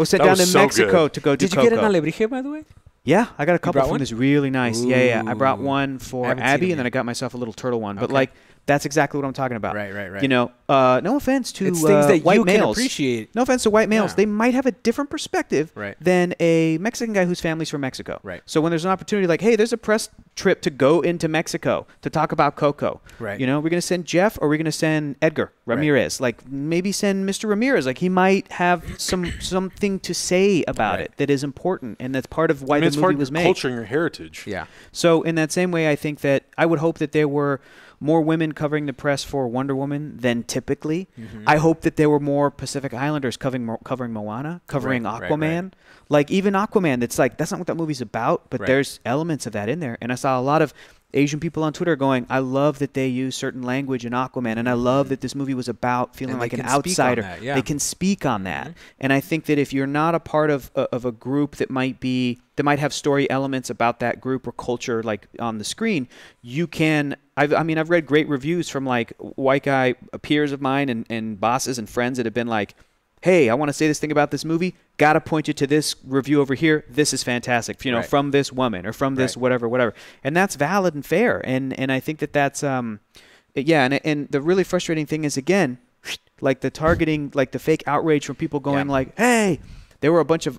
to go do Coco. Did you get an alebrije, by the way? Yeah, I got a couple from this really nice. Yeah. I brought one for Abby, and then I got myself a little turtle one. But like, that's exactly what I'm talking about. Right. You know, no offense to it's things that white you males. Can appreciate. No offense to white males. They might have a different perspective Right. than a Mexican guy whose family's from Mexico. Right. So when there's an opportunity like, hey, there's a press trip to go into Mexico to talk about Coco. Right. You know, we're going to send Jeff or we're going to send Edgar Ramirez. Like, maybe send Mr. Ramirez. Like, he might have something to say about it that is important, and that's part of why the movie was made. Culture and your heritage. Yeah. So in that same way, I think that I would hope that there were more women covering the press for Wonder Woman than typically. I hope that there were more Pacific Islanders covering Moana, covering Aquaman. Like, even Aquaman, that's not what that movie's about, but there's elements of that in there. And I saw a lot of Asian people on Twitter going, I love that they use certain language in Aquaman, and I love that this movie was about feeling like an outsider. They can speak on that. And I think that if you're not a part of a group that might have story elements about that group or culture, like on the screen, you can. I've read great reviews from, like, white guy peers of mine and bosses and friends that have been like, hey, I want to say this thing about this movie. Got to point you to this review over here. This is fantastic, you know, from this woman or from this whatever. And that's valid and fair. And I think that's and the really frustrating thing is, again, like the targeting, like the fake outrage from people going like, hey, there were a bunch of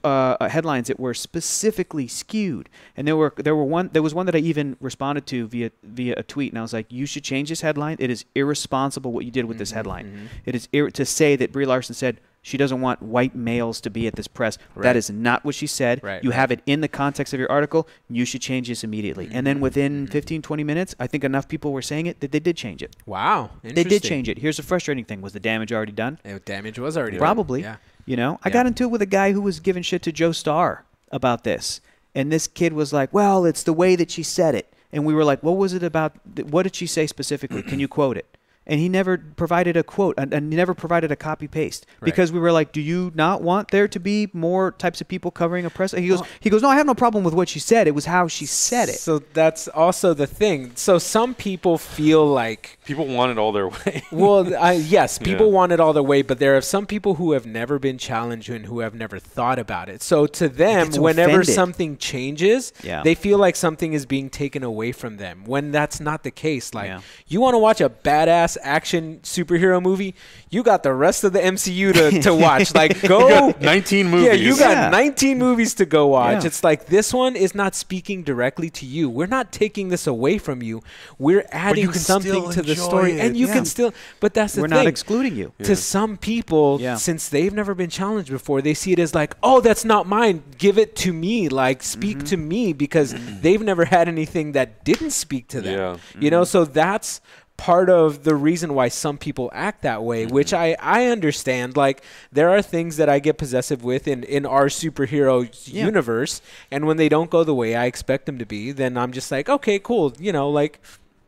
headlines that were specifically skewed, and there was one that I even responded to via a tweet, and I was like, you should change this headline. It is irresponsible what you did with this headline. It is to say that Brie Larson said she doesn't want white males to be at this press. That is not what she said. You have it in the context of your article. You should change this immediately. And then within 15, 20 minutes, I think enough people were saying it that they did change it. Wow. They did change it. Here's the frustrating thing. Was the damage already done? Damage was already done. Probably. Yeah. You know, I got into it with a guy who was giving shit to Joe Starr about this. And this kid was like, well, it's the way that she said it. and we were like, what was it about? What did she say specifically? Can you quote it? And he never provided a quote, and he never provided a copy paste because we were like, do you not want there to be more types of people covering a press? And he goes, no, I have no problem with what she said. It was how she said it. So that's also the thing. So some people feel like people want it all their way. Well, yes, people want it all their way, but there are some people who have never been challenged and who have never thought about it. So to them, whenever something changes, they feel like something is being taken away from them when that's not the case. Like, you want to watch a badass action superhero movie, you got the rest of the MCU to watch. Like, go. You got 19 movies. Yeah, you got 19 movies to go watch. It's like, this one is not speaking directly to you. We're not taking this away from you. We're adding something to the story. And you can still, but that's the thing. We're not excluding you. To some people, since they've never been challenged before, they see it as like, oh, that's not mine. Give it to me. Like, speak to me, because they've never had anything that didn't speak to them. You know, so that's part of the reason why some people act that way, which I understand. Like, there are things that I get possessive with in our superhero universe, and when they don't go the way I expect them to be, then I'm just like, okay, cool. You know, like,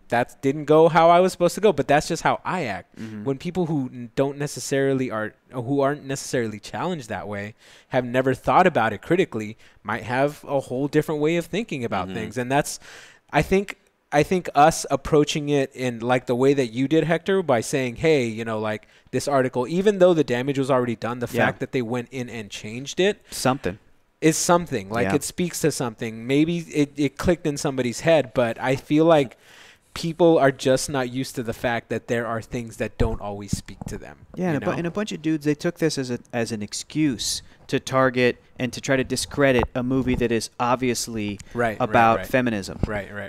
that didn't go how I was supposed to go, but that's just how I act. When people who aren't necessarily challenged that way, have never thought about it critically, might have a whole different way of thinking about things. And that's, I think us approaching it in like the way that you did, Hector, by saying, hey, you know, like, this article, even though the damage was already done, the fact that they went in and changed it is something. Like, it speaks to something. Maybe it clicked in somebody's head, but I feel like people are just not used to the fact that there are things that don't always speak to them. Yeah, and a bunch of dudes, they took this as an excuse to target and to try to discredit a movie that is obviously about feminism.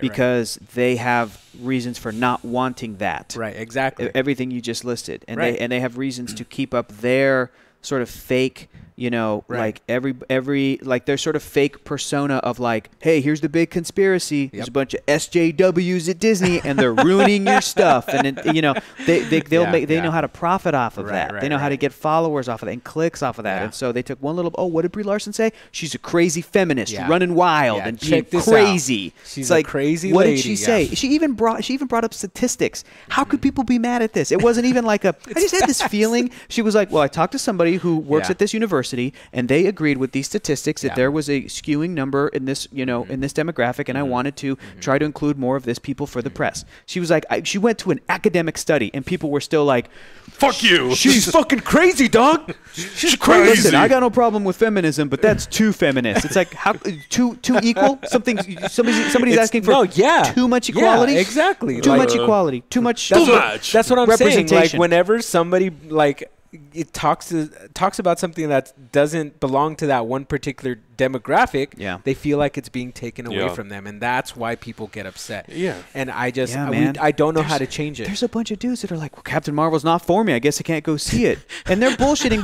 Because they have reasons for not wanting that. Right, exactly. Everything you just listed. And they have reasons to keep up their sort of fake, you know, like every like their sort of fake persona of like, hey, here's the big conspiracy. There's a bunch of SJWs at Disney, and they're ruining your stuff. And then, you know, they know how to profit off of that. They know how to get followers off of that and clicks off of that. And so they took one little, what did Brie Larson say? She's a crazy feminist, running wild and check this crazy. Out. She's like, a crazy what lady. Did she say? She even brought up statistics. How could people be mad at this? It wasn't even like I just had this feeling. She was like, well, I talked to somebody who works at this university, and they agreed with these statistics that there was a skewing number in this, you know, in this demographic, and I wanted to try to include more of this people for the press. She was like, she went to an academic study, and people were still like, fuck you. She's fucking crazy, dog. She's crazy. Listen, I got no problem with feminism, but that's too feminist. It's like, how too equal? Somebody's asking for too much equality. Yeah, exactly. Too much equality. Too much. That's what I'm saying. Like, whenever somebody like it talks about something that doesn't belong to that one particular demographic, they feel like it's being taken away from them, and that's why people get upset. And I just I don't know how to change it. There's a bunch of dudes that are like, well, Captain Marvel's not for me, I guess I can't go see it. And they're bullshitting,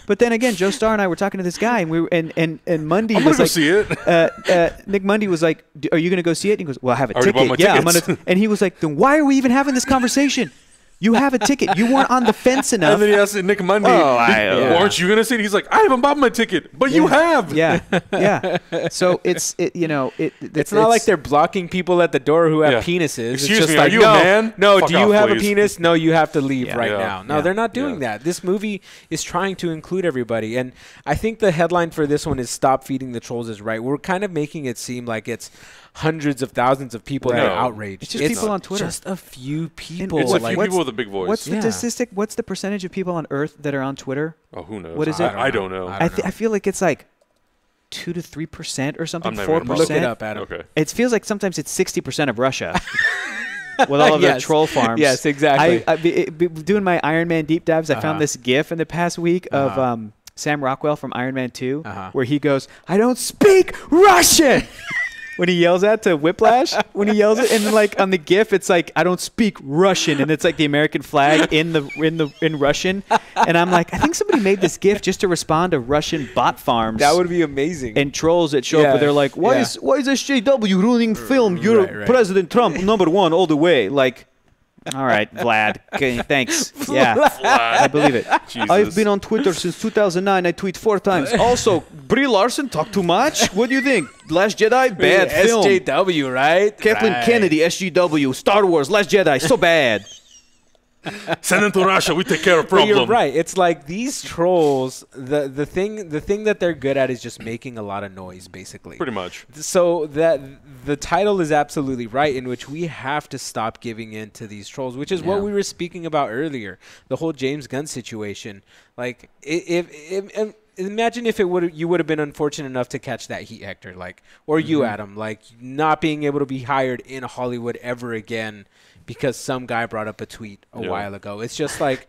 but then again, Joe Starr and I were talking to this guy, and we were and Mundy was like, see it. Nick Mundy was like, are you going to go see it? And he goes, well, I have a ticket. I'm gonna. And he was like, then why are we even having this conversation? You have a ticket. You weren't on the fence enough. And then he asked Nick Mundy, aren't you going to see it? He's like, I haven't bought my ticket, but you have. Yeah. So it's not like they're blocking people at the door who have penises. Excuse it's just me, like, are you a man? No, Fuck do you off, have please. a penis? No, you have to leave now. No, they're not doing Yeah. that. This movie is trying to include everybody. And I think the headline for this one is Stop Feeding the Trolls is right. We're kind of making it seem like it's hundreds of thousands of people that are outraged. It's just people on Twitter. Just a few people. It's a few people with a big voice. What's the statistic? What's the percentage of people on Earth that are on Twitter? Oh, who knows? What is it? I don't know. I feel like it's like 2 to 3% or something. 4%. Look it up, Adam. Okay. It feels like sometimes it's 60% of Russia. With all of the troll farms. Yes, exactly. I doing my Iron Man deep dives, I found this GIF in the past week of Sam Rockwell from Iron Man 2, where he goes, "I don't speak Russian." When he yells that to Whiplash, when he yells it, and then like on the GIF, it's like, "I don't speak Russian," and it's like the American flag in Russian, and I'm like, I think somebody made this GIF just to respond to Russian bot farms. That would be amazing. And trolls that show up, where they're like, "Why is SJW ruining film? You're President Trump #1 all the way." Like, All right, Vlad. Okay, thanks. Yeah, Vlad. I believe it. Jesus. I've been on Twitter since 2009. I tweet 4 times. Also, Brie Larson talk too much. What do you think? Last Jedi, bad film. SJW, right? Kathleen Kennedy, SGW. Star Wars, Last Jedi, so bad. Send them to Russia. We take care of problem. But you're right. It's like these trolls. The thing that they're good at is just making a lot of noise, basically. Pretty much. So that the title is absolutely right, in which we have to stop giving in to these trolls, which is what we were speaking about earlier. The whole James Gunn situation. Like, if imagine if you would have been unfortunate enough to catch that heat, Hector, like, or you, Adam, like, not being able to be hired in Hollywood ever again because some guy brought up a tweet a while ago. It's just like,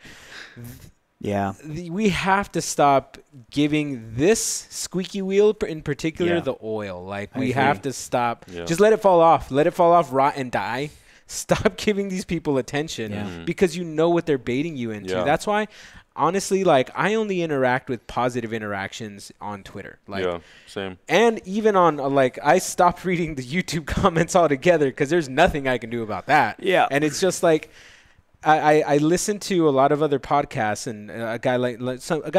we have to stop giving this squeaky wheel in particular the oil. Like, we have to stop. Just let it fall off. Let it fall off, rot, and die. Stop giving these people attention because you know what they're baiting you into. That's why, honestly, like, I only interact with positive interactions on Twitter. Like, same. And even on, like, I stopped reading the YouTube comments altogether because there's nothing I can do about that. Yeah. And it's just like, I listen to a lot of other podcasts, and a guy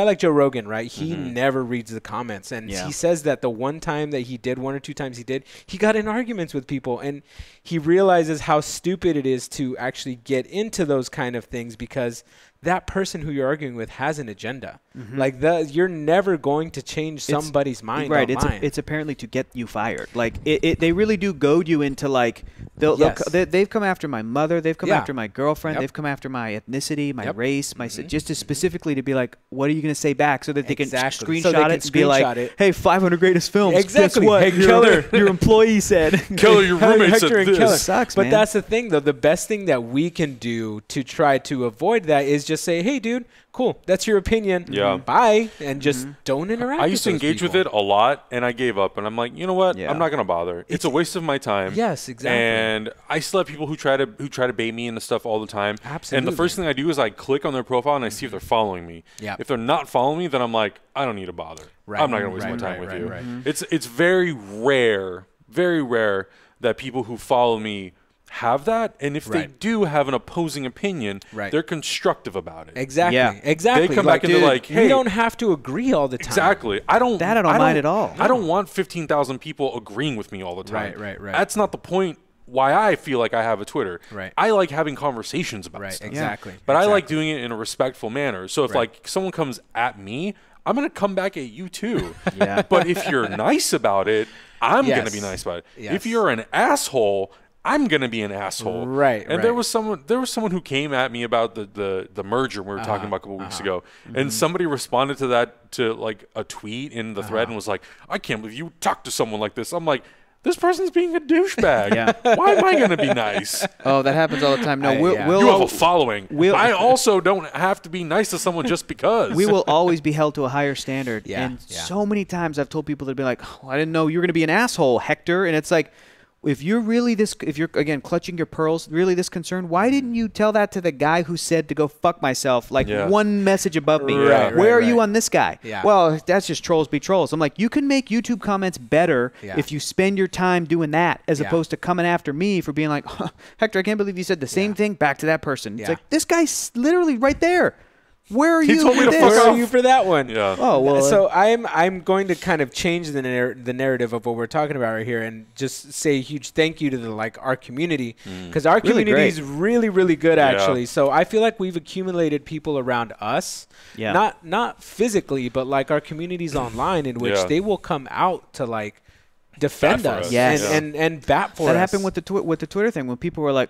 like Joe Rogan, right? He never reads the comments, and he says that the one time that he did, 1 or 2 times he got in arguments with people, and he realizes how stupid it is to actually get into those kind of things because that person who you're arguing with has an agenda. Like, you're never going to change somebody's mind. Right. It's apparently to get you fired. Like, they really do goad you into, like, they've come after my mother. They've come after my girlfriend. They've come after my ethnicity, my race, just to specifically to be like, what are you going to say back so that they can screenshot it and be like, hey, 500 greatest films. Exactly. Guess what? Hey, Keller. Your employee said. Keller, your roommate said this. Sucks, but that's the thing, though. The best thing that we can do to try to avoid that is just say, hey, dude, cool, that's your opinion. Yeah. Bye. And just don't interact with I used to engage with it a lot, and I gave up. And I'm like, you know what? I'm not going to bother. It's a waste of my time. Yes, exactly. And I still have people who try to bait me into stuff all the time. Absolutely. And the first thing I do is I click on their profile, and I see if they're following me. Yeah. If they're not following me, then I'm like, I don't need to bother. Right. I'm not going to waste my time with you. Right. It's very rare that people who follow me have that, and if they do have an opposing opinion, they're constructive about it. Exactly. Yeah. Exactly. They come back and they're like, hey, we don't have to agree all the time. Exactly. I don't mind at all. I don't want 15,000 people agreeing with me all the time. Right. That's not the point why I feel like I have a Twitter. Right. I like having conversations about stuff. Exactly. But I like doing it in a respectful manner. So if like someone comes at me, I'm going to come back at you too. But if you're nice about it, I'm going to be nice about it. If you're an asshole, I'm gonna be an asshole, right? And there was someone who came at me about the merger we were talking about a couple weeks ago, and somebody responded to that to like a tweet in the thread and was like, "I can't believe you talk to someone like this." I'm like, this person's being a douchebag. Why am I gonna be nice? Oh, that happens all the time. No, you have a following. I also don't have to be nice to someone just because. We will always be held to a higher standard. And so many times I've told people to be like, oh, I didn't know you were gonna be an asshole, Hector, and it's like, if you're again clutching your pearls, really this concerned, why didn't you tell that to the guy who said to go fuck myself, like one message above me? Where are you on this guy? Well, that's just trolls be trolls. I'm like, you can make YouTube comments better if you spend your time doing that as opposed to coming after me for being like, Hector, I can't believe you said the same thing back to that person. It's like, this guy's literally right there. Where are you? He told me to fuck Where off. are you for that one? Yeah. Oh well. So I'm going to kind of change the narrative of what we're talking about right here, and just say a huge thank you to our community, because our community is really good actually. So I feel like we've accumulated people around us, not physically, but like our communities online, in which they will come out to like defend us and bat for us. That happened with the Twitter thing when people were like,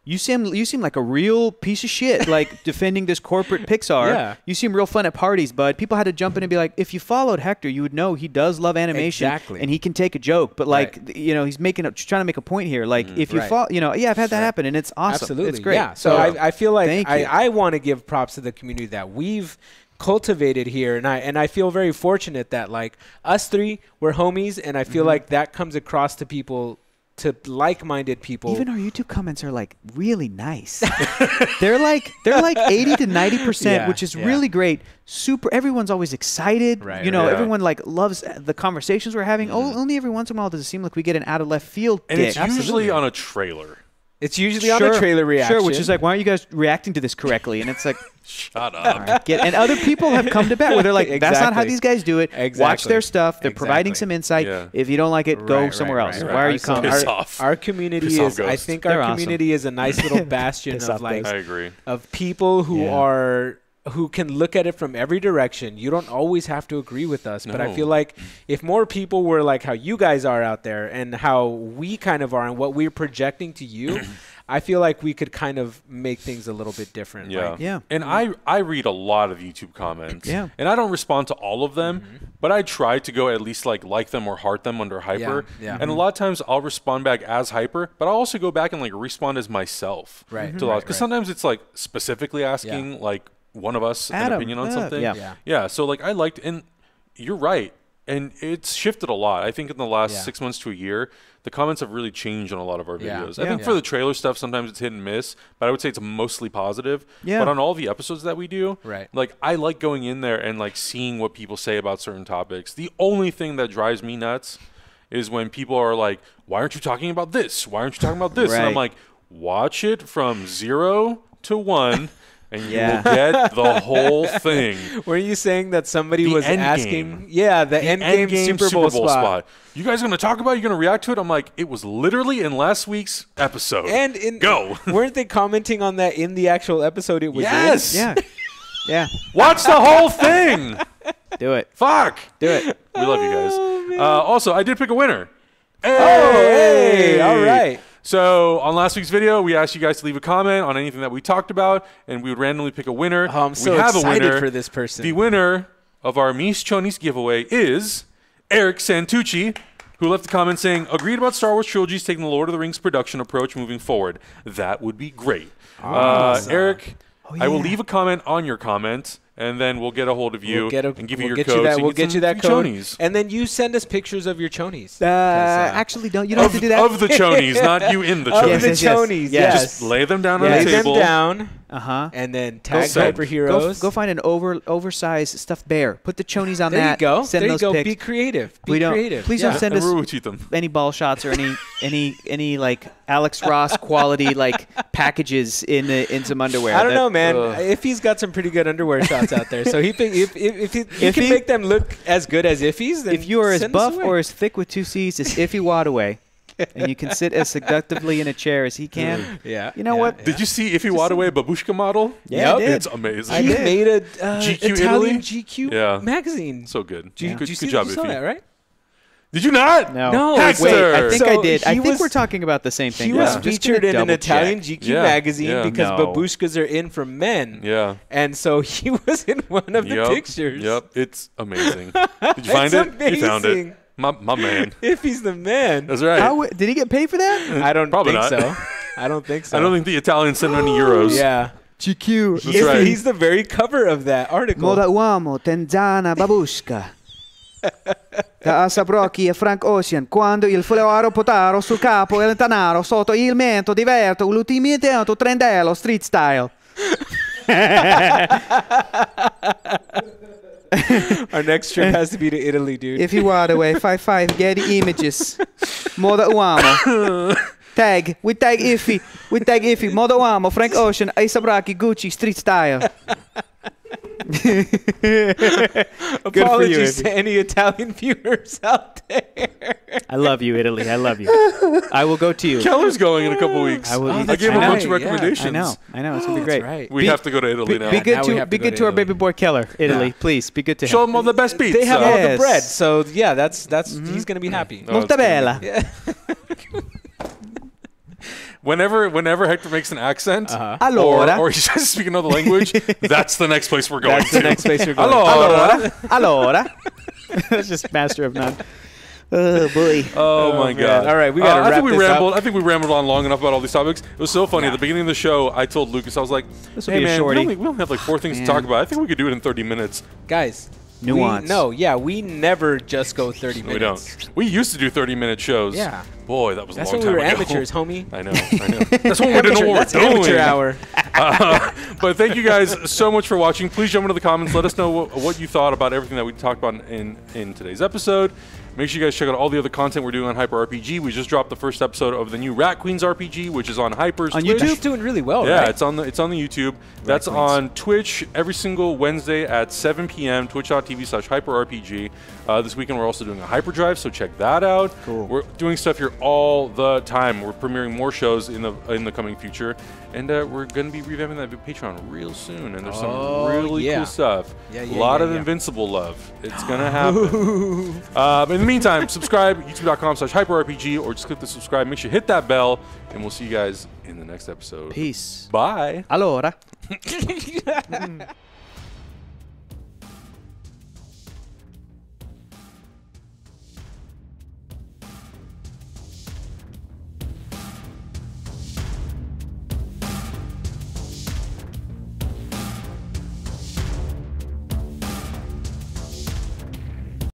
you seem like a real piece of shit, like defending this corporate Pixar. You seem real fun at parties, bud. People had to jump in and be like, if you followed Hector, you would know he does love animation and he can take a joke, but like he's trying to make a point here. Like if you follow, I've had that happen, and it's awesome. Absolutely, it's great. Yeah. So I feel like I want to give props to the community that we've cultivated here, and I feel very fortunate that like us three, we're homies, and I feel like that comes across to people, to like-minded people. Even our YouTube comments are like really nice. they're like 80 to 90%, which is really great. Super. Everyone's always excited. Everyone like loves the conversations we're having. Only every once in a while does it seem like we get an out of left field. And it's usually on a trailer. It's usually on a trailer reaction. Sure, which is like, why aren't you guys reacting to this correctly? And it's like, shut up. Right, and other people have come to bat where they're like, that's not how these guys do it. Watch their stuff. They're providing some insight. Yeah. If you don't like it, go somewhere else. Why are you coming? Our community is, I think our community is a nice little bastion of like, I agree, of people who can look at it from every direction. You don't always have to agree with us, but I feel like if more people were like how you guys are out there and how we kind of are and what we're projecting to you, I feel like we could kind of make things a little bit different. Yeah. Like, and I read a lot of YouTube comments. Yeah. And I don't respond to all of them, but I try to go at least like them or heart them under Hyper. Yeah. And a lot of times I'll respond back as Hyper, but I'll also go back and like respond as myself. Right. Because sometimes it's like specifically asking like one of us an opinion on something. Yeah. So like I liked, and you're right. And it's shifted a lot. I think in the last 6 months to a year, the comments have really changed on a lot of our videos. I think for the trailer stuff, sometimes it's hit and miss, but I would say it's mostly positive. But on all the episodes that we do, like I like going in there and like seeing what people say about certain topics. The only thing that drives me nuts is when people are like, why aren't you talking about this? Why aren't you talking about this? And I'm like, watch it from 0 to 1. And you will get the whole thing. Were you saying that somebody was asking? Yeah, the end game Super Bowl spot. You guys going to talk about it? You're going to react to it? I'm like, it was literally in last week's episode. And go. Weren't they commenting on that in the actual episode it was in? Yeah. Watch the whole thing. Do it. Fuck. Do it. We love you guys. Also, I did pick a winner. Hey, all right. So on last week's video, we asked you guys to leave a comment on anything that we talked about, and we would randomly pick a winner. Oh, I'm so excited for this person. The winner of our Mies Chonis giveaway is Eric Santucci, who left a comment saying, agreed about Star Wars trilogies taking the Lord of the Rings production approach moving forward. That would be great. Awesome. Eric, I will leave a comment on your comment, and then we'll get a hold of you and give you your code. We'll get you that code. Chonies. And then you send us pictures of your chonies. Actually, you don't have to do that. Of the chonies, not you in the chonies. Of the chonies, yes. Just lay them down on the table. Lay them down. And then tag Hyperheroes. Go find an oversized stuffed bear. Put the chonies on that. There you go. Send those pics. Be creative. Be creative. Please don't send us any ball shots or any like Alex Ross quality like packages in some underwear. I don't know, man. If he's got some pretty good underwear shots out there, so if he can make them look as good as Iffy's, then if you are as buff or as thick with 2 C's as Iffy Wadaway, and you can sit as seductively in a chair as he can. You know what? Did you see Iffy Wadaway babushka model? Yeah, I did. It's amazing. He made a GQ Italian Italy? GQ magazine. So good. Good job, Iffy. You saw that, right? Did you not? No. Wait, I think I did. I think we're talking about the same thing. He was featured in an Italian GQ magazine because babushkas are in for men. Yeah. And so he was in one of the pictures. Yep. It's amazing. Did you find it? Amazing. You found it. My man. If he's the man. That's right. Did he get paid for that? I don't Probably think not. so. I don't think so. I don't think the Italians sent any euros. Yeah. GQ. That's right. He's the very cover of that article. Moda uomo, tenzana, babushka. Da Sabrocchi e Frank Ocean, quando il fulero potaro sul capo e il tanaro sotto il mento diverto l'ultimito trendello street style. Our next trip has to be to Italy, dude. If you are away, 5 Getty images. Moda uomo. We tag Iffy, Moda uomo, Frank Ocean, Ace Sabrocchi, Gucci, street style. Apologies to any Italian viewers out there. I love you, Italy. I love you. I will go to you. Keller's going in a couple weeks. I gave him a bunch of recommendations. I know. It's going to be great. Right. We have to go to Italy now. Be good to our baby boy Keller, Italy. Please, be good to him. Show him all the best beats. They have all the bread. So, yeah, that's he's going to be happy. Molto bella. Yeah. Whenever Hector makes an accent, or he's just speaking another language, that's the next place we're going That's the next place you're going. Allora. That's just master of none. Oh boy. Oh my God. All right, we got to wrap this up. I think we rambled on long enough about all these topics. It was so funny. At the beginning of the show, I told Lucas, I was like, hey man, we only have like 4 things to talk about. I think we could do it in 30 minutes. Guys. Nuance. We never just go 30 minutes. We don't. We used to do 30-minute shows. Yeah. Boy, that was a long time ago. That's when we were amateurs, homie. I know. That's when we didn't know what we're doing. Amateur hour. But thank you guys so much for watching. Please jump into the comments. Let us know what you thought about everything that we talked about in today's episode. Make sure you guys check out all the other content we're doing on Hyper RPG. We just dropped the first episode of the new Rat Queens RPG, which is on Hyper's on Twitch. YouTube. It's doing really well, yeah, right? it's on the YouTube. That's on Twitch every single Wednesday at 7 p.m. Twitch.tv/HyperRPG. This weekend we're also doing a Hyperdrive, so check that out. Cool. We're doing stuff here all the time. We're premiering more shows in the coming future, and we're going to be revamping that Patreon real soon. And there's some really cool stuff. A lot of Invincible love. It's going to happen. In the meantime, subscribe, youtube.com/HyperRPG, or just click the subscribe. Make sure you hit that bell, and we'll see you guys in the next episode. Peace. Bye. Allora.